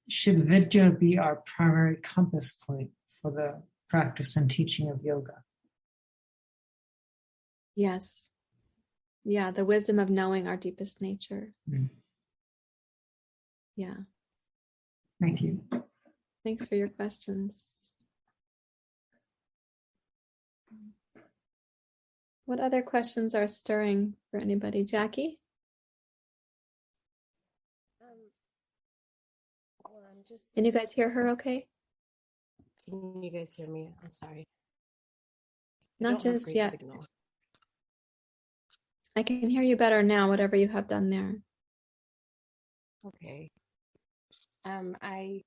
S2: should vidya be our primary compass point for the practice and teaching of yoga?
S1: Yes. Yeah, the wisdom of knowing our deepest nature. Yeah.
S2: Thank you.
S1: Thanks for your questions. What other questions are stirring for anybody? Jackie?
S3: Well, I'm just.
S1: Can you guys hear her okay?
S3: Can you guys hear me? I'm sorry. I
S1: Not
S3: don't have
S1: just
S3: great
S1: yet.
S3: signal.
S1: I can hear you better now, whatever you have done there.
S3: Okay. I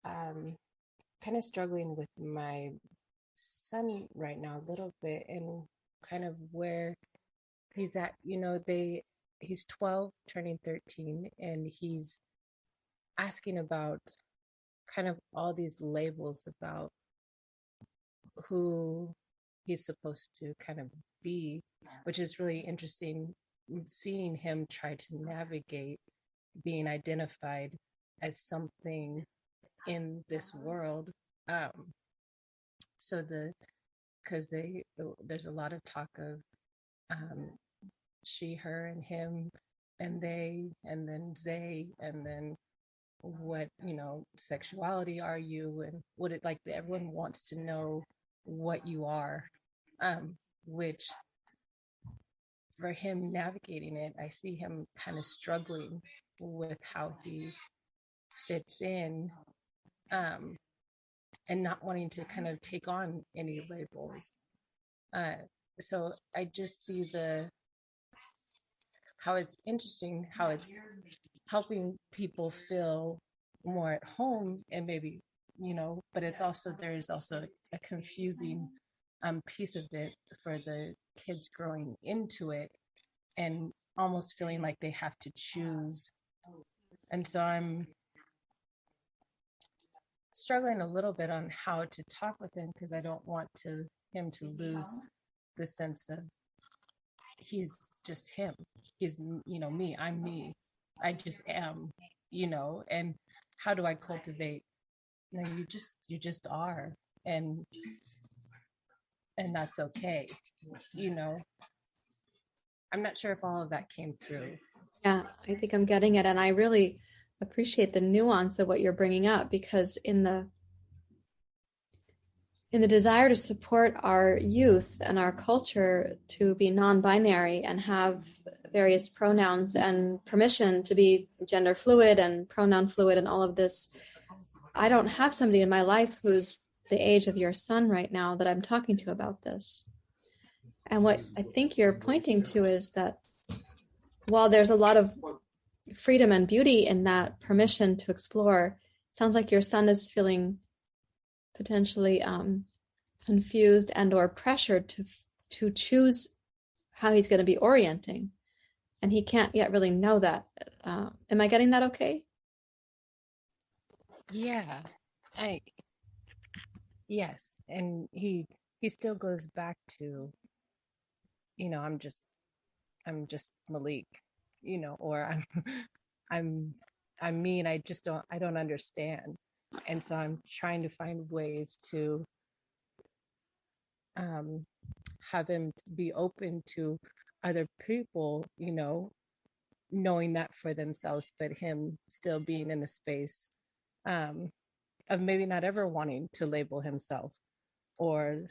S3: kind of struggling with my son right now a little bit, and kind of where he's at. He's 12, turning 13, and he's asking about kind of all these labels about who he's supposed to kind of be, which is really interesting, seeing him try to navigate being identified as something in this world. So because there's a lot of talk of she, her, and him, and they, and then they, and then what, sexuality are you, and what it like everyone wants to know what you are, which for him navigating it, I see him kind of struggling with how he fits in, and not wanting to kind of take on any labels. So I just see how it's interesting, how it's helping people feel more at home, and maybe, but there's also a confusing piece of it for the kids growing into it and almost feeling like they have to choose. And so I'm struggling a little bit on how to talk with him, because I don't want him to lose the sense of he's just him. He's, me, I'm me. I just am, and how do I cultivate, you just are, and that's okay. I'm not sure if all of that came through.
S1: Yeah, I think I'm getting it. And I really appreciate the nuance of what you're bringing up, because in the desire to support our youth and our culture to be non-binary and have various pronouns and permission to be gender fluid and pronoun fluid and all of this, I don't have somebody in my life who's the age of your son right now that I'm talking to about this. And what I think you're pointing to is that while there's a lot of freedom and beauty in that permission to explore, it sounds like your son is feeling potentially confused and or pressured to choose how he's going to be orienting, and he can't yet really know that. Am I getting that okay?
S3: Yeah, yes, and he still goes back to, I'm just Malik, or I'm me, and I don't understand. And so I'm trying to find ways to have him be open to other people, knowing that for themselves, but him still being in a space of maybe not ever wanting to label himself, or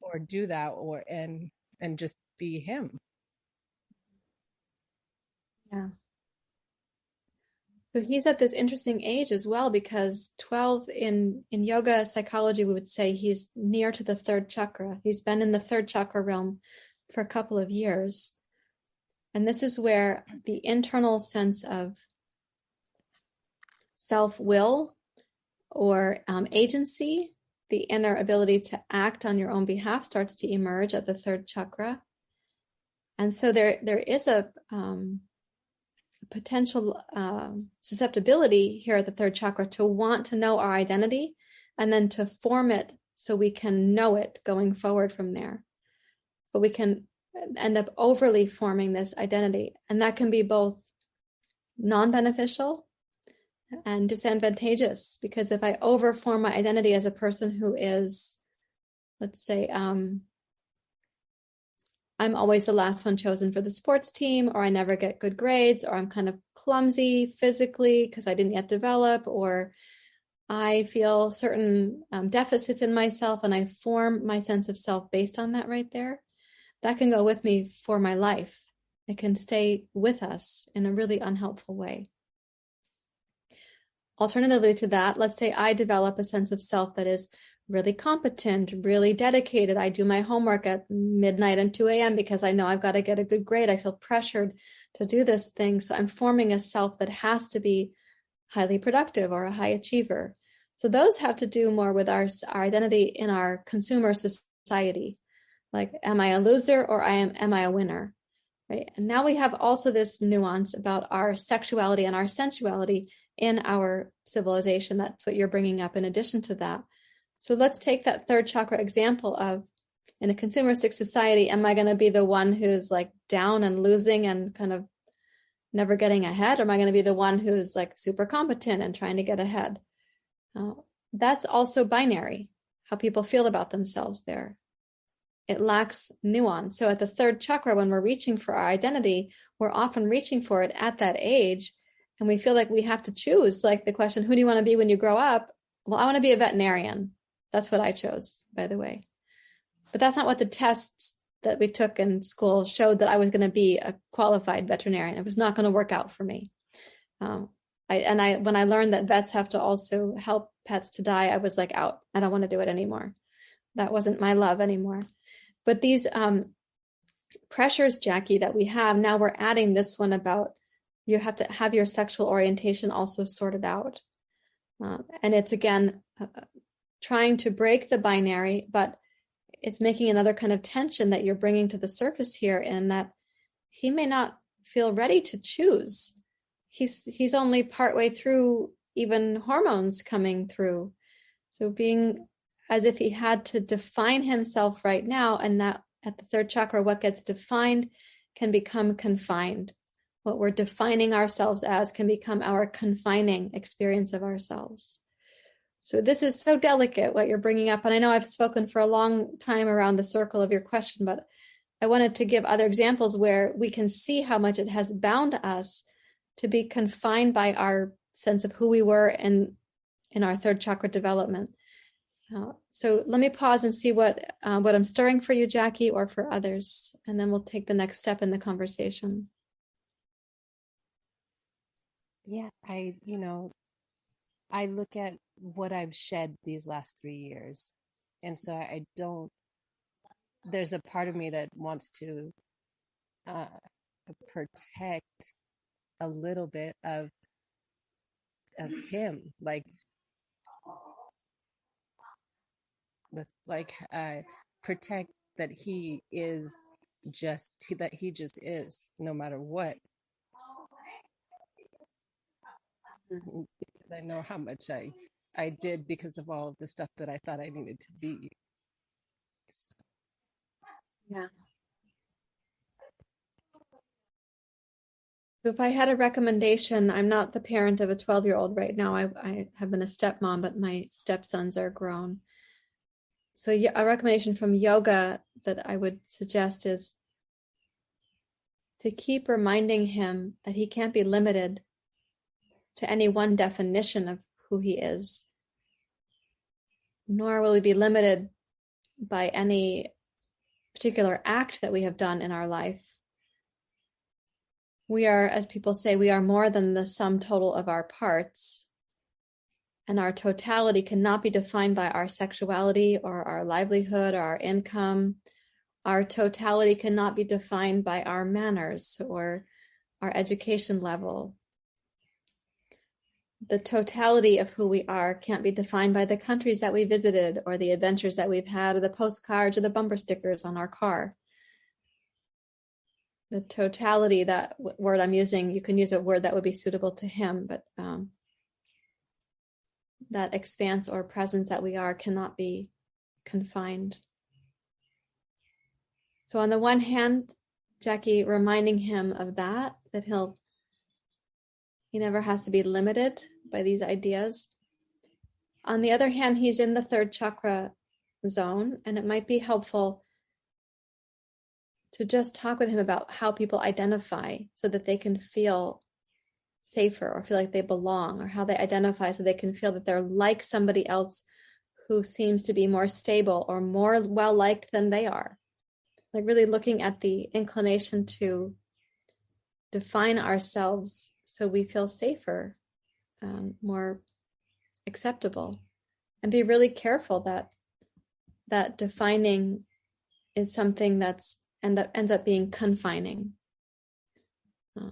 S3: or do that, or and just be him.
S1: Yeah. So he's at this interesting age as well, because 12 in yoga psychology, we would say he's near to the third chakra. He's been in the third chakra realm for a couple of years. And this is where the internal sense of self-will or agency, the inner ability to act on your own behalf, starts to emerge at the third chakra. And so there is a potential susceptibility here at the third chakra to want to know our identity and then to form it so we can know it going forward from there. But we can end up overly forming this identity, and that can be both non-beneficial and disadvantageous, because if I overform my identity as a person who is, let's say, I'm always the last one chosen for the sports team, or I never get good grades, or I'm kind of clumsy physically because I didn't yet develop, or I feel certain deficits in myself, and I form my sense of self based on that right there. That can go with me for my life. It can stay with us in a really unhelpful way. Alternatively to that, let's say I develop a sense of self that is really competent, really dedicated. I do my homework at midnight and 2 a.m. because I know I've got to get a good grade. I feel pressured to do this thing. So I'm forming a self that has to be highly productive or a high achiever. So those have to do more with our identity in our consumer society. Like, am I a loser or am I a winner? Right? And now we have also this nuance about our sexuality and our sensuality in our civilization. That's what you're bringing up in addition to that. So let's take that third chakra example of, in a consumeristic society, am I going to be the one who's like down and losing and kind of never getting ahead? Or am I going to be the one who's like super competent and trying to get ahead? That's also binary, how people feel about themselves there. It lacks nuance. So at the third chakra, when we're reaching for our identity, we're often reaching for it at that age. And we feel like we have to choose, like the question, who do you want to be when you grow up? Well, I want to be a veterinarian. That's what I chose, by the way. But that's not what the tests that we took in school showed, that I was going to be a qualified veterinarian. It was not going to work out for me. When I learned that vets have to also help pets to die, I was like, out. I don't want to do it anymore. That wasn't my love anymore. But these pressures, Jackie, that we have, now we're adding this one about you have to have your sexual orientation also sorted out. And it's, again, trying to break the binary, but it's making another kind of tension that you're bringing to the surface here, in that he may not feel ready to choose. He's only partway through even hormones coming through. So being as if he had to define himself right now, and that at the third chakra, what gets defined can become confined. What we're defining ourselves as can become our confining experience of ourselves. So this is so delicate, what you're bringing up. And I know I've spoken for a long time around the circle of your question, but I wanted to give other examples where we can see how much it has bound us to be confined by our sense of who we were in our third chakra development. So let me pause and see what I'm stirring for you, Jackie, or for others, and then we'll take the next step in the conversation.
S3: Yeah, I look at what I've shed these last 3 years. And so there's a part of me that wants to protect a little bit of him, protect that he just is, no matter what. Because I know how much I did because of all of the stuff that I thought I needed to be.
S1: Yeah. So if I had a recommendation, I'm not the parent of a 12-year-old right now. I have been a stepmom, but my stepsons are grown. So a recommendation from yoga that I would suggest is to keep reminding him that he can't be limited to any one definition of who he is, nor will he be limited by any particular act that we have done in our life. We are, as people say, we are more than the sum total of our parts, and our totality cannot be defined by our sexuality or our livelihood or our income. Our totality cannot be defined by our manners or our education level. The totality of who we are can't be defined by the countries that we visited or the adventures that we've had or the postcards or the bumper stickers on our car. The totality, that word I'm using, you can use a word that would be suitable to him, but that expanse or presence that we are cannot be confined. So on the one hand, Jackie, reminding him of that he never has to be limited by these ideas. On the other hand, he's in the third chakra zone, and it might be helpful to just talk with him about how people identify so that they can feel safer or feel like they belong, or how they identify so they can feel that they're like somebody else who seems to be more stable or more well-liked than they are. Like really looking at the inclination to define ourselves so we feel safer, more acceptable, and be really careful that defining is something that ends up being confining. I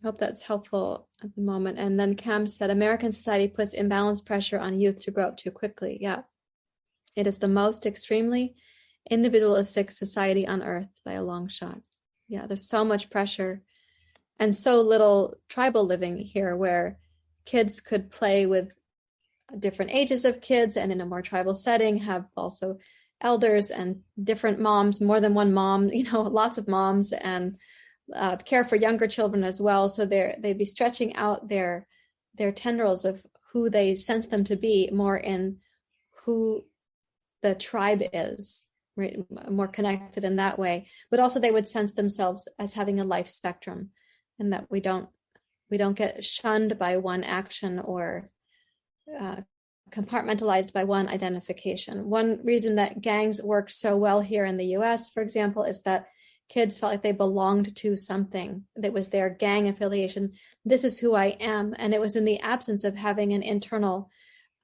S1: hope that's helpful at the moment. And then Cam said, American society puts imbalanced pressure on youth to grow up too quickly. Yeah, it is the most extremely individualistic society on earth by a long shot. Yeah, there's so much pressure and so little tribal living here, where kids could play with different ages of kids and in a more tribal setting, have also elders and different moms, more than one mom, lots of moms, and care for younger children as well. So they'd be stretching out their tendrils of who they sense them to be more in who the tribe is, right? More connected in that way. But also they would sense themselves as having a life spectrum, and that we don't get shunned by one action or compartmentalized by one identification. One reason that gangs work so well here in the US, for example, is that kids felt like they belonged to something that was their gang affiliation. This is who I am. And it was in the absence of having an internal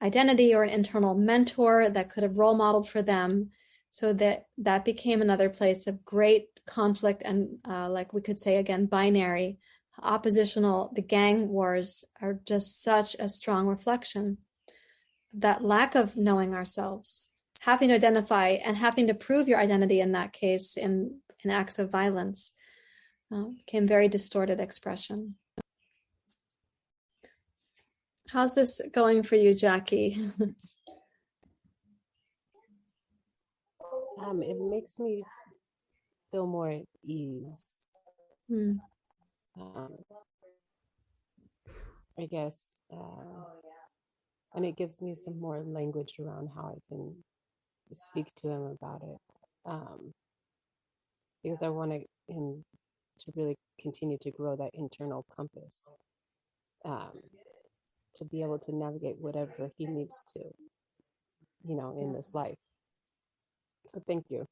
S1: identity or an internal mentor that could have role modeled for them. So that became another place of great conflict and like we could say again, binary, oppositional. The gang wars are just such a strong reflection. That lack of knowing ourselves, having to identify and having to prove your identity in that case in acts of violence, became very distorted expression. How's this going for you, Jackie?
S3: It makes me feel more at ease. I guess, and it gives me some more language around how I can speak to him about it. Because I want him to really continue to grow that internal compass, to be able to navigate whatever he needs to, in this life. So thank you.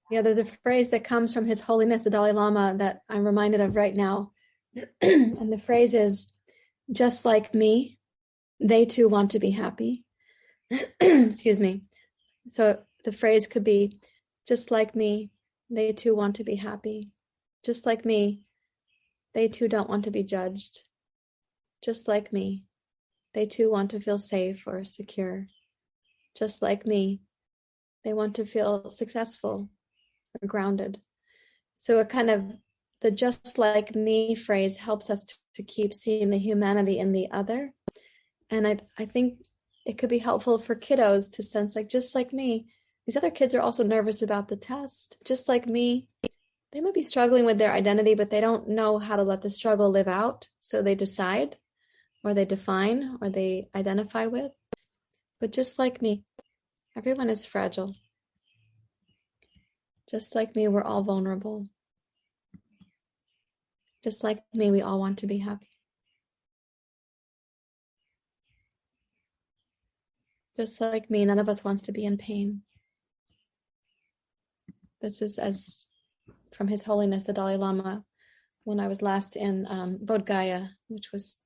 S1: Yeah, there's a phrase that comes from His Holiness the Dalai Lama that I'm reminded of right now. And the phrase is, just like me, they too want to be happy. Excuse me. So the phrase could be, just like me, they too want to be happy. Just like me, they too don't want to be judged. Just like me, they too want to feel safe or secure. Just like me, they want to feel successful or grounded. So a kind of the just like me phrase helps us to keep seeing the humanity in the other. And I think it could be helpful for kiddos to sense like, just like me, these other kids are also nervous about the test. Just like me, they might be struggling with their identity, but they don't know how to let the struggle live out. So they decide, or they define, or they identify with. But just like me, everyone is fragile. Just like me, we're all vulnerable. Just like me, we all want to be happy. Just like me, none of us wants to be in pain. This is as from His Holiness the Dalai Lama when I was last in Bodh Gaya, which was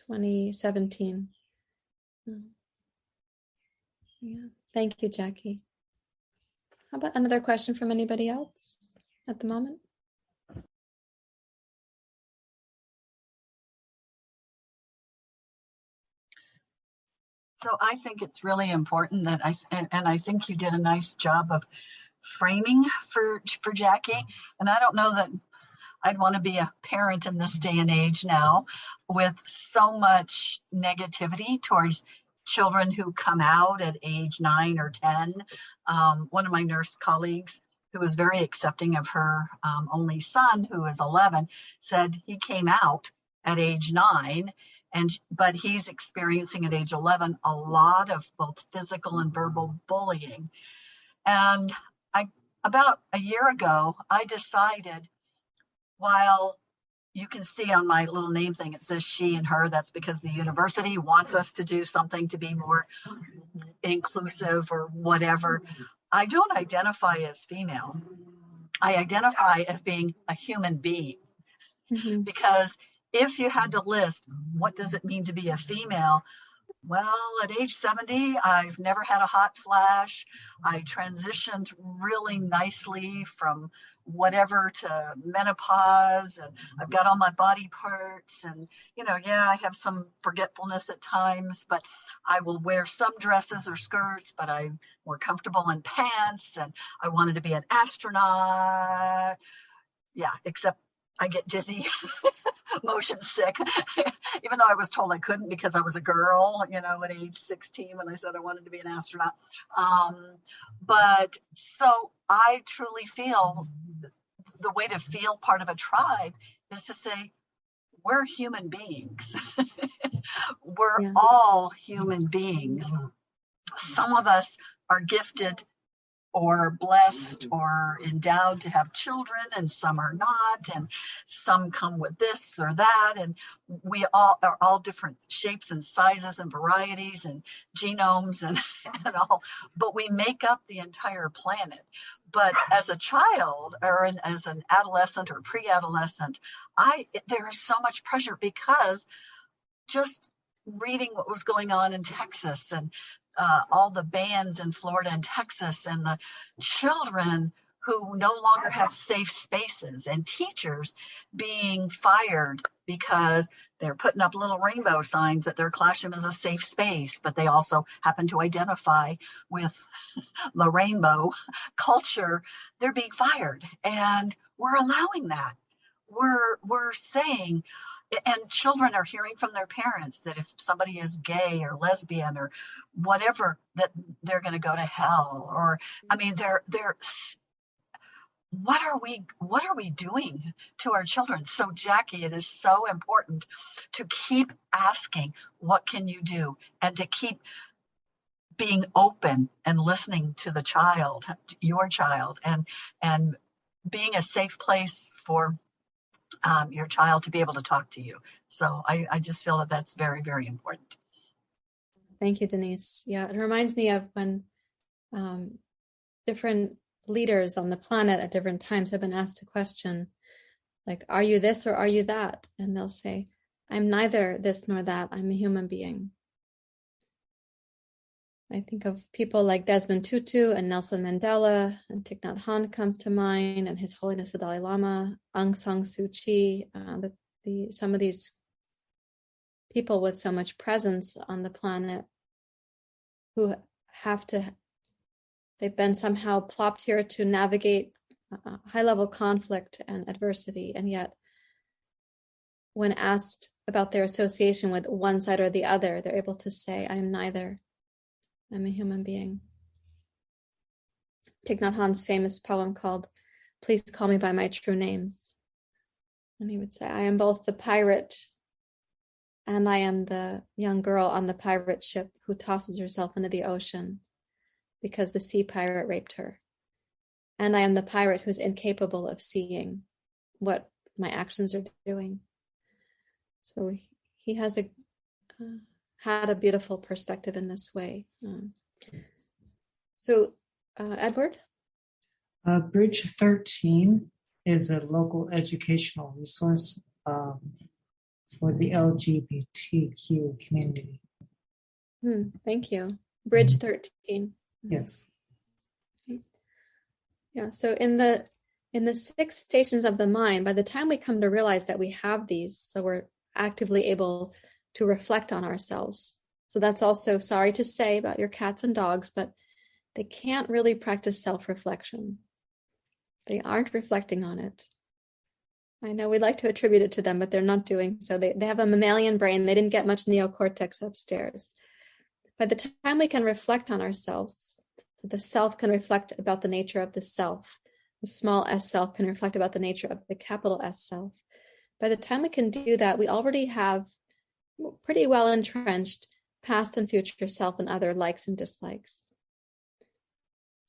S1: 2017. Yeah. Thank you, Jackie. How about another question from anybody else at the moment?
S4: So I think it's really important that I think you did a nice job of framing for Jackie. And I don't know that I'd want to be a parent in this day and age now with so much negativity towards children who come out at age 9 or 10. One of my nurse colleagues who was very accepting of her only son, who is 11, said he came out at age 9. But he's experiencing at age 11 a lot of both physical and verbal bullying. And about a year ago, I decided, while you can see on my little name thing, it says she and her. That's because the university wants us to do something to be more inclusive or whatever. I don't identify as female. I identify as being a human being.
S1: Mm-hmm.
S4: Because if you had to list, what does it mean to be a female? Well, at age 70, I've never had a hot flash. I transitioned really nicely from whatever to menopause, and I've got all my body parts, and, yeah, I have some forgetfulness at times, but I will wear some dresses or skirts, but I'm more comfortable in pants, and I wanted to be an astronaut. Yeah, except I get dizzy, motion sick, even though I was told I couldn't because I was a girl, at age 16 when I said I wanted to be an astronaut. But so I truly feel the way to feel part of a tribe is to say, we're human beings. We're all human beings. Some of us are gifted or blessed or endowed to have children, and some are not, and some come with this or that, and we all are all different shapes and sizes and varieties and genomes and all, but we make up the entire planet. But as a child or as an adolescent or pre-adolescent, there is so much pressure, because just reading what was going on in Texas, and all the bans in Florida and Texas, and the children who no longer have safe spaces, and teachers being fired because they're putting up little rainbow signs that their classroom is a safe space, but they also happen to identify with the rainbow culture. They're being fired, and we're allowing that. We're saying, and children are hearing from their parents that if somebody is gay or lesbian or whatever, that they're going to go to hell. Or, I mean, what are we doing to our children? So, Jackie, it is so important to keep asking, what can you do? And to keep being open and listening to the child, your child, and being a safe place for your child to be able to talk to you. So I just feel that that's very, very important.
S1: Thank you, Denise. Yeah, it reminds me of when different leaders on the planet at different times have been asked a question, like, are you this or are you that? And they'll say, I'm neither this nor that. I'm a human being. I think of people like Desmond Tutu and Nelson Mandela, and Thich Nhat Hanh comes to mind, and His Holiness the Dalai Lama, Aung San Suu Kyi, some of these people with so much presence on the planet who they've been somehow plopped here to navigate high-level conflict and adversity, and yet when asked about their association with one side or the other, they're able to say, I am neither. I'm a human being. Thich Nhat Hanh's famous poem called Please Call Me by My True Names. And he would say, I am both the pirate and I am the young girl on the pirate ship who tosses herself into the ocean because the sea pirate raped her. And I am the pirate who's incapable of seeing what my actions are doing. So he has had a beautiful perspective in this way. So, Edward?
S2: Bridge 13 is a local educational resource for the LGBTQ community.
S1: Thank you. Bridge 13.
S2: Yes.
S1: Yeah, so in the 6 stations of the mind, by the time we come to realize that we have these, so we're actively able to reflect on ourselves. So that's also, sorry to say about your cats and dogs, but they can't really practice self-reflection. They aren't reflecting on it. I know we'd like to attribute it to them, but they're not doing so. They have a mammalian brain. They didn't get much neocortex upstairs. By the time we can reflect on ourselves, the self can reflect about the nature of the self. The small s self can reflect about the nature of the capital S self. By the time we can do that, we already have pretty well entrenched past and future self and other likes and dislikes.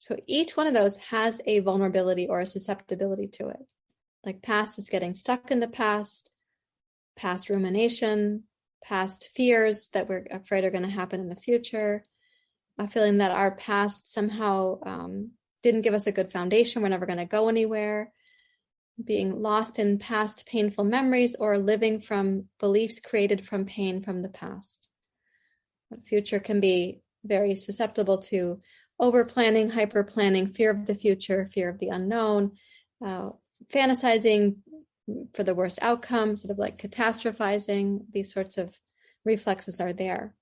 S1: So each one of those has a vulnerability or a susceptibility to it. Like past is getting stuck in the past rumination, past fears that we're afraid are going to happen in the future, a feeling that our past somehow didn't give us a good foundation, we're never going to go anywhere, being lost in past painful memories, or living from beliefs created from pain from the past. The future can be very susceptible to over-planning, hyper-planning, fear of the future, fear of the unknown, fantasizing for the worst outcome, sort of like catastrophizing. These sorts of reflexes are there.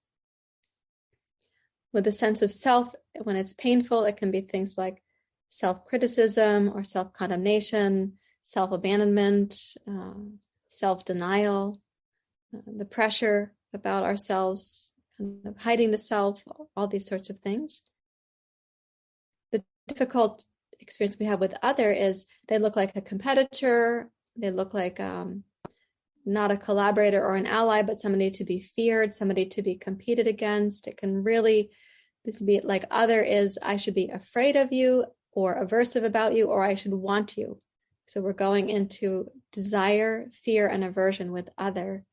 S1: With a sense of self, when it's painful, it can be things like self-criticism or self-condemnation, self-abandonment, self-denial, the pressure about ourselves, hiding the self, all these sorts of things. The difficult experience we have with other is they look like a competitor, they look like not a collaborator or an ally, but somebody to be feared, somebody to be competed against. It can really be like other is, I should be afraid of you or aversive about you, or I should want you. So we're going into desire, fear, and aversion with other.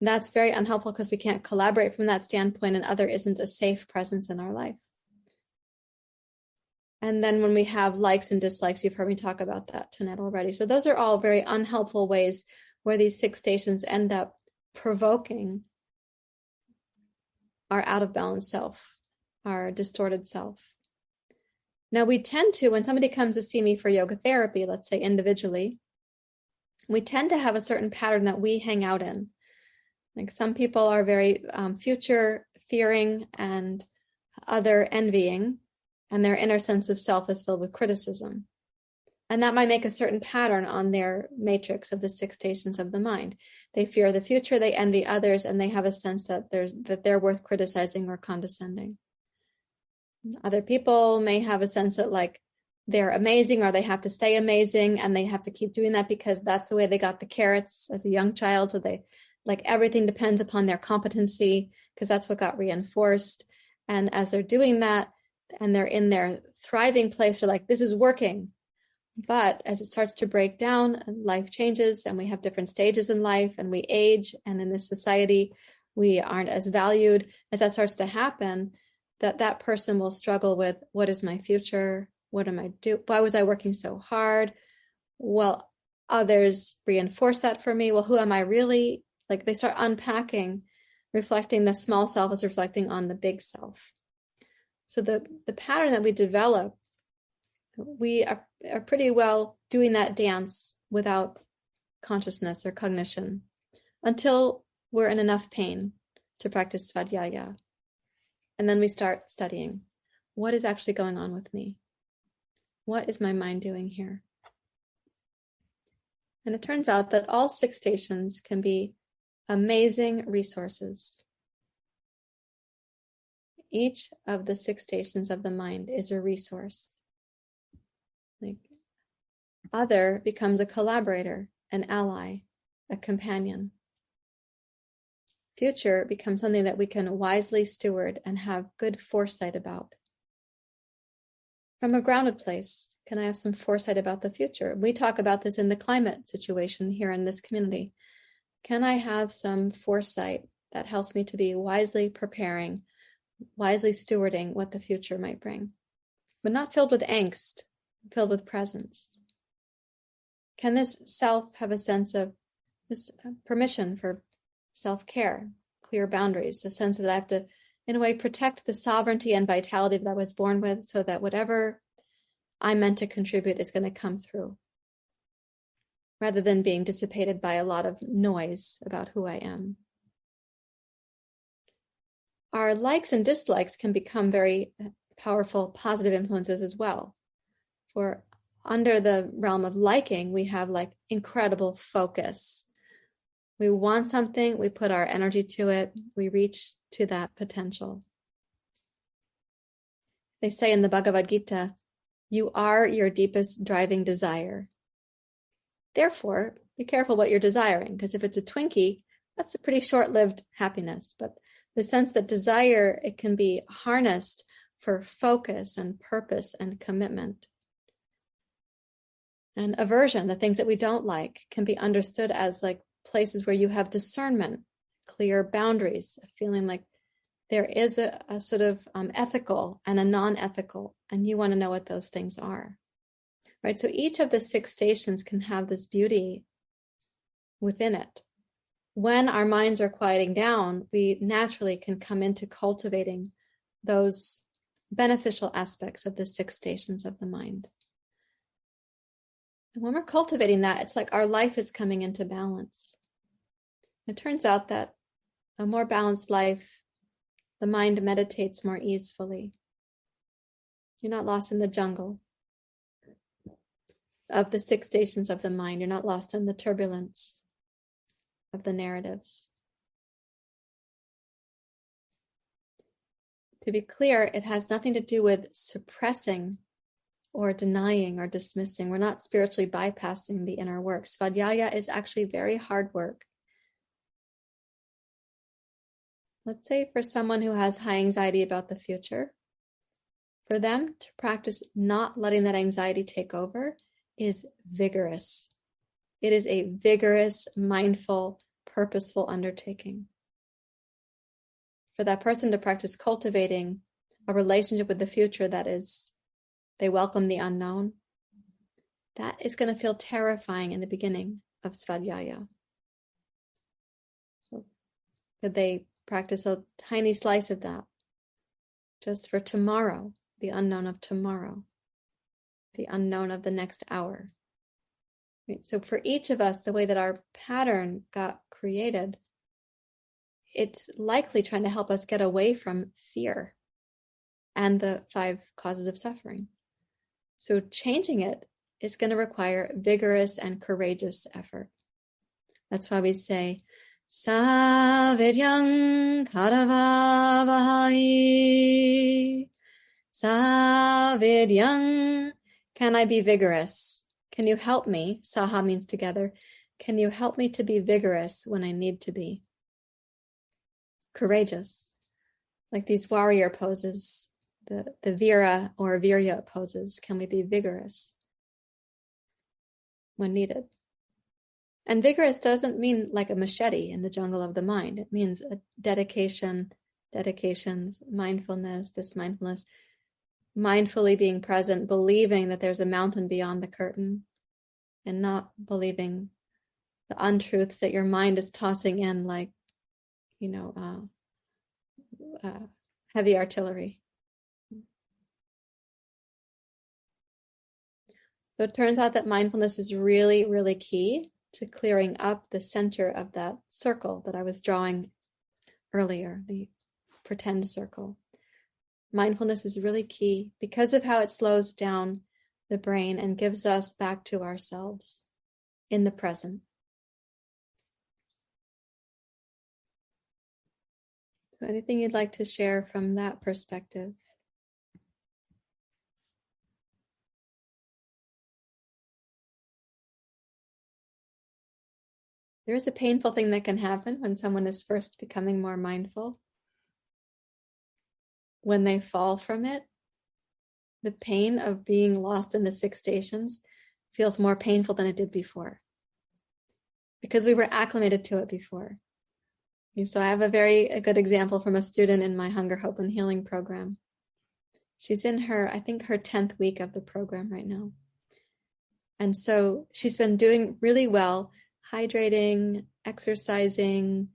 S1: That's very unhelpful because we can't collaborate from that standpoint, and other isn't a safe presence in our life. And then when we have likes and dislikes, you've heard me talk about that tonight already. So those are all very unhelpful ways where these 6 stations end up provoking our out of balance self, our distorted self. Now we tend to, when somebody comes to see me for yoga therapy, let's say individually, we tend to have a certain pattern that we hang out in. Like some people are very future fearing and other envying, and their inner sense of self is filled with criticism. And that might make a certain pattern on their matrix of the 6 stations of the mind. They fear the future, they envy others, and they have a sense that they're worth criticizing or condescending. Other people may have a sense that like they're amazing, or they have to stay amazing, and they have to keep doing that because that's the way they got the carrots as a young child. So they like everything depends upon their competency because that's what got reinforced. And as they're doing that, and they're in their thriving place, they're like, this is working. But as it starts to break down, life changes, and we have different stages in life, and we age, and in this society, we aren't as valued. As that starts to happen, that person will struggle with, what is my future? What am I doing? Why was I working so hard? Well, others reinforce that for me. Well, who am I really? Like they start unpacking, reflecting the small self as reflecting on the big self. So the pattern that we develop, we are pretty well doing that dance without consciousness or cognition until we're in enough pain to practice svadhyaya. And then we start studying. What is actually going on with me? What is my mind doing here? And it turns out that all 6 stations can be amazing resources. Each of the 6 stations of the mind is a resource. Like other becomes a collaborator, an ally, a companion. Future becomes something that we can wisely steward and have good foresight about. From a grounded place, can I have some foresight about the future? We talk about this in the climate situation here in this community. Can I have some foresight that helps me to be wisely preparing, wisely stewarding what the future might bring, but not filled with angst, filled with presence? Can this self have a sense of permission for self-care, clear boundaries, a sense that I have to, in a way, protect the sovereignty and vitality that I was born with so that whatever I'm meant to contribute is going to come through, rather than being dissipated by a lot of noise about who I am. Our likes and dislikes can become very powerful, positive influences as well. For under the realm of liking, we have like incredible focus. We want something, we put our energy to it, we reach to that potential. They say in the Bhagavad Gita, you are your deepest driving desire. Therefore, be careful what you're desiring, because if it's a Twinkie, that's a pretty short-lived happiness. But the sense that desire, it can be harnessed for focus and purpose and commitment. And aversion, the things that we don't like, can be understood as like places where you have discernment, clear boundaries, feeling like there is a sort of ethical and a non-ethical, and you want to know what those things are, right? So each of the 6 stations can have this beauty within it. When our minds are quieting down, we naturally can come into cultivating those beneficial aspects of the 6 stations of the mind. And when we're cultivating that, it's like our life is coming into balance. It turns out that a more balanced life, the mind meditates more easily. You're not lost in the jungle of the 6 stations of the mind. You're not lost in the turbulence of the narratives. To be clear, it has nothing to do with suppressing or denying or dismissing. We're not spiritually bypassing the inner work. Svadhyaya is actually very hard work. Let's say for someone who has high anxiety about the future, for them to practice not letting that anxiety take over is vigorous. It is a vigorous, mindful, purposeful undertaking. For that person to practice cultivating a relationship with the future that is, they welcome the unknown, that is going to feel terrifying in the beginning of Svadhyaya. So could they practice a tiny slice of that just for tomorrow, the unknown of tomorrow, the unknown of the next hour? Right? So for each of us, the way that our pattern got created, it's likely trying to help us get away from fear and the 5 causes of suffering. So changing it is going to require vigorous and courageous effort. That's why we say, Savidyang karavavahai. Savidyang. Can I be vigorous? Can you help me? Saha means together. Can you help me to be vigorous when I need to be? Courageous. Like these warrior poses, the Vira or Virya poses. Can we be vigorous when needed? And vigorous doesn't mean like a machete in the jungle of the mind. It means a dedications, mindfulness, mindfully being present, believing that there's a mountain beyond the curtain and not believing the untruths that your mind is tossing in like, heavy artillery. So it turns out that mindfulness is really, really key to clearing up the center of that circle that I was drawing earlier, the pretend circle. Mindfulness is really key because of how it slows down the brain and gives us back to ourselves in the present. So anything you'd like to share from that perspective? There is a painful thing that can happen when someone is first becoming more mindful. When they fall from it, the pain of being lost in the 6 stations feels more painful than it did before, because we were acclimated to it before. And so I have a good example from a student in my Hunger, Hope, and Healing program. She's in her 10th week of the program right now. And so she's been doing really well, hydrating, exercising,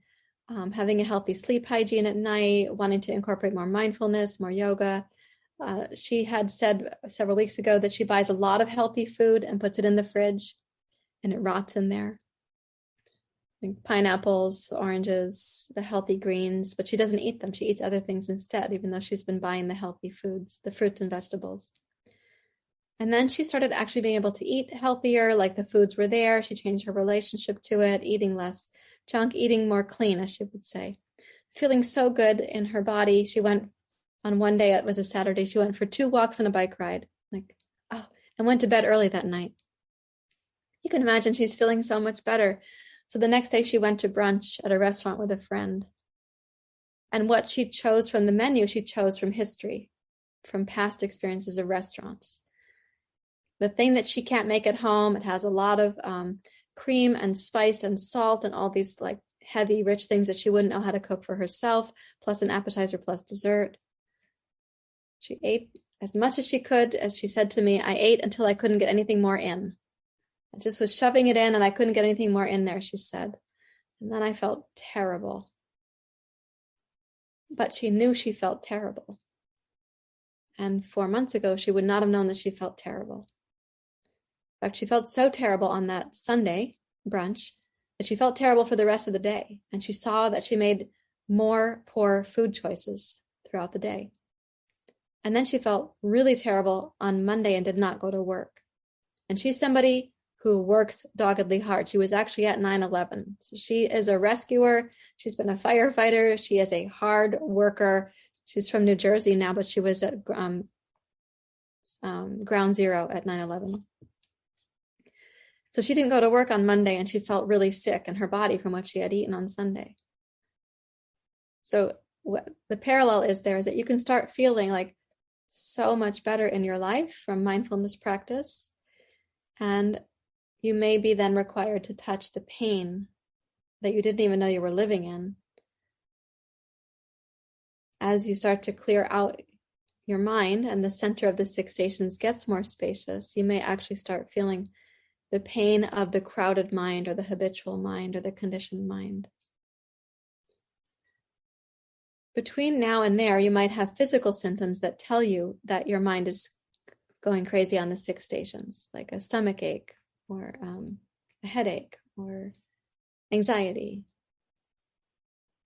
S1: having a healthy sleep hygiene at night, wanting to incorporate more mindfulness, more yoga. She had said several weeks ago that she buys a lot of healthy food and puts it in the fridge and it rots in there. Like pineapples, oranges, the healthy greens, but she doesn't eat them. She eats other things instead, even though she's been buying the healthy foods, the fruits and vegetables. And then she started actually being able to eat healthier, like the foods were there. She changed her relationship to it, eating less junk, eating more clean, as she would say. Feeling so good in her body. She went on one day, it was a Saturday, she went for 2 walks and a bike ride. And went to bed early that night. You can imagine she's feeling so much better. So the next day she went to brunch at a restaurant with a friend. And what she chose from the menu, she chose from history. from past experiences of restaurants. The thing that she can't make at home, it has a lot of cream and spice and salt and all these like heavy, rich things that she wouldn't know how to cook for herself, plus an appetizer, plus dessert. She ate as much as she could. As she said to me, I ate until I couldn't get anything more in. I just was shoving it in and I couldn't get anything more in there, she said. And then I felt terrible. But she knew she felt terrible. And 4 months ago, she would not have known that she felt terrible. In fact, she felt so terrible on that Sunday brunch that she felt terrible for the rest of the day. And she saw that she made more poor food choices throughout the day. And then she felt really terrible on Monday and did not go to work. And she's somebody who works doggedly hard. She was actually at 9/11. So she is a rescuer. She's been a firefighter. She is a hard worker. She's from New Jersey now, but she was at Ground Zero at 9/11. So she didn't go to work on Monday and she felt really sick in her body from what she had eaten on Sunday. So what the parallel is there is that you can start feeling like so much better in your life from mindfulness practice. And you may be then required to touch the pain that you didn't even know you were living in. As you start to clear out your mind and the center of the 6 stations gets more spacious, you may actually start feeling the pain of the crowded mind or the habitual mind or the conditioned mind. Between now and there, you might have physical symptoms that tell you that your mind is going crazy on the 6 stations, like a stomach ache or a headache or anxiety,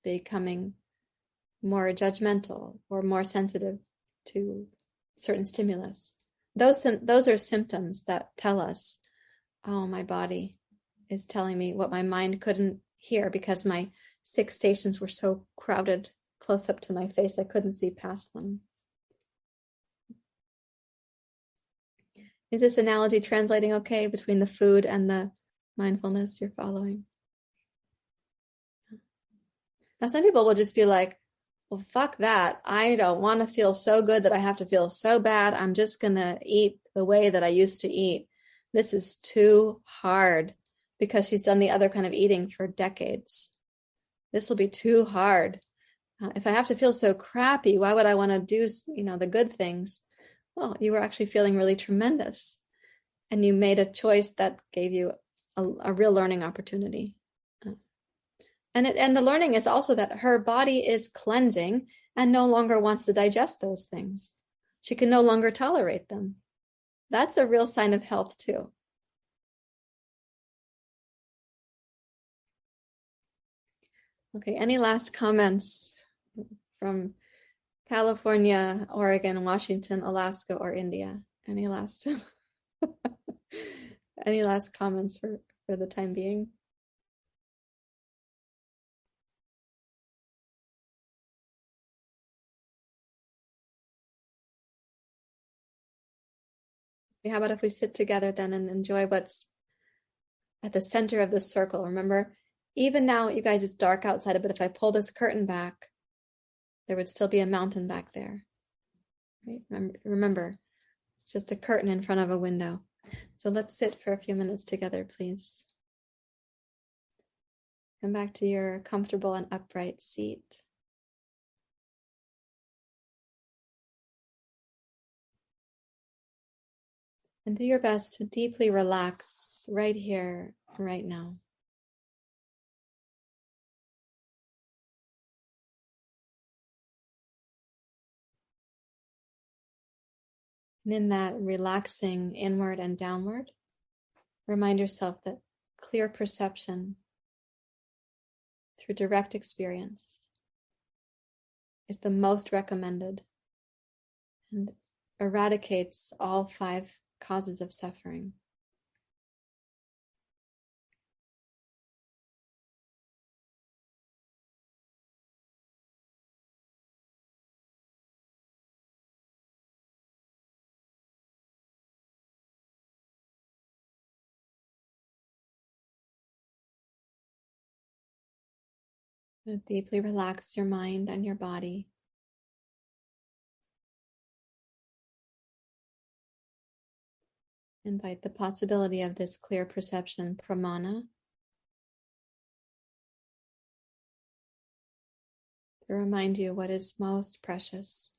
S1: becoming more judgmental or more sensitive to certain stimulus. Those are symptoms that tell us, oh, my body is telling me what my mind couldn't hear because my 6 stations were so crowded close up to my face, I couldn't see past them. Is this analogy translating okay between the food and the mindfulness you're following? Now, some people will just be like, well, fuck that. I don't want to feel so good that I have to feel so bad. I'm just going to eat the way that I used to eat. This is too hard, because she's done the other kind of eating for decades. This will be too hard. If I have to feel so crappy, why would I want to do, the good things? Well, you were actually feeling really tremendous, and you made a choice that gave you a real learning opportunity. And the learning is also that her body is cleansing and no longer wants to digest those things. She can no longer tolerate them. That's a real sign of health too. Okay, any last comments from California, Oregon, Washington, Alaska, or India? Any last comments for the time being? How about if we sit together then and enjoy what's at the center of this circle? Remember, even now, you guys, it's dark outside, but if I pull this curtain back, there would still be a mountain back there. Right? Remember, it's just a curtain in front of a window. So let's sit for a few minutes together, please. Come back to your comfortable and upright seat. And do your best to deeply relax right here, right now. And in that relaxing inward and downward, remind yourself that clear perception through direct experience is the most recommended and eradicates all 5 causes of suffering. So deeply relax your mind and your body. Invite the possibility of this clear perception, pramana, to remind you what is most precious.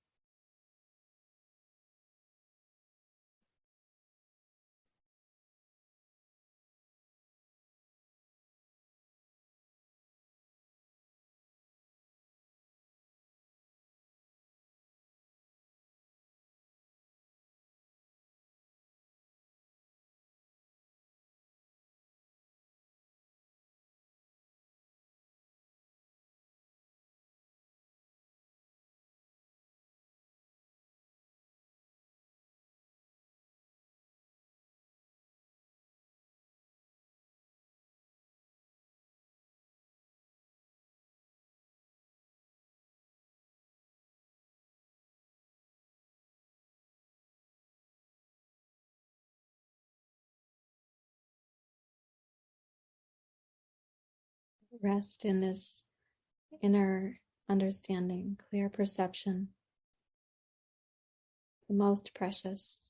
S1: Rest in this inner understanding, clear perception, the most precious.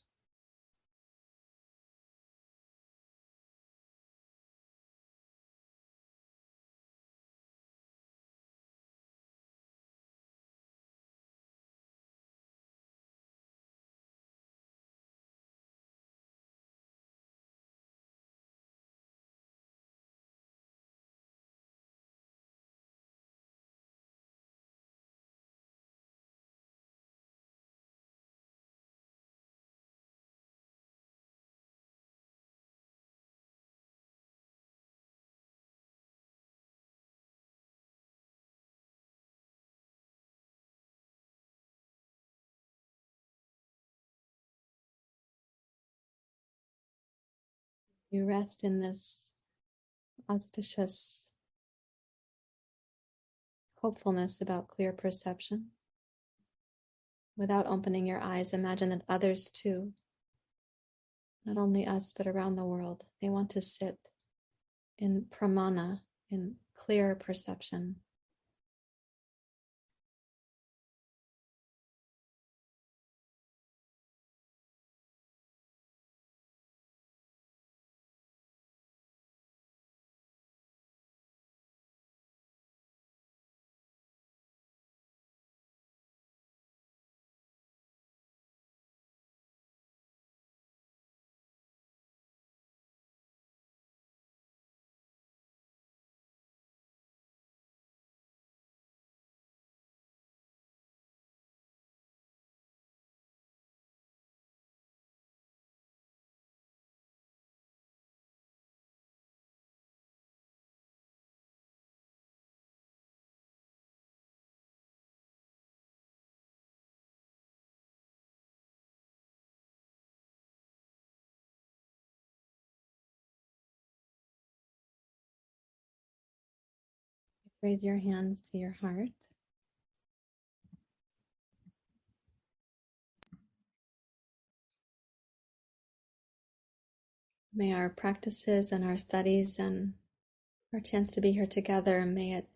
S1: You rest in this auspicious hopefulness about clear perception. Without opening your eyes, imagine that others too, not only us, but around the world, they want to sit in pramana, in clear perception. Raise your hands to your heart. May our practices and our studies and our chance to be here together, may it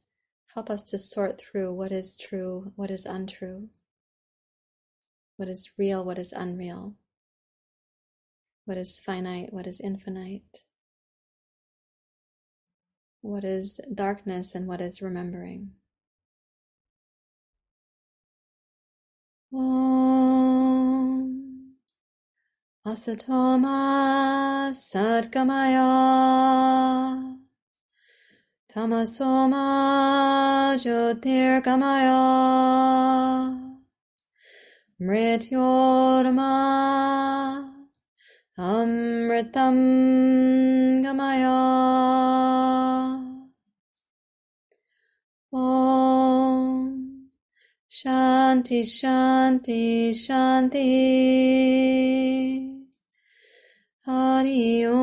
S1: help us to sort through what is true, what is untrue, what is real, what is unreal, what is finite, what is infinite, what is darkness and what is remembering. Om Asatoma Sadgamaya Tamasoma Jyotirgamaya Mrityorma Amritam Gamaya. Om Shanti Shanti Shanti. Hari Om.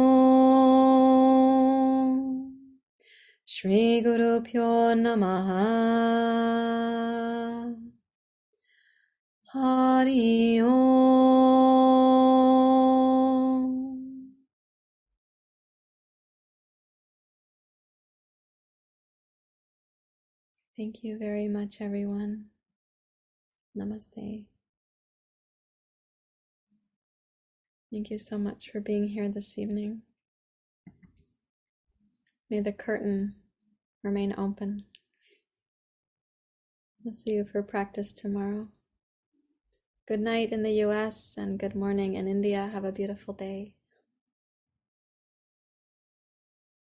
S1: Shri Guru Pyo Namaha. Hari Om. Thank you very much, everyone. Namaste. Thank you so much for being here this evening. May the curtain remain open. I'll see you for practice tomorrow. Good night in the US and good morning in India. Have a beautiful day.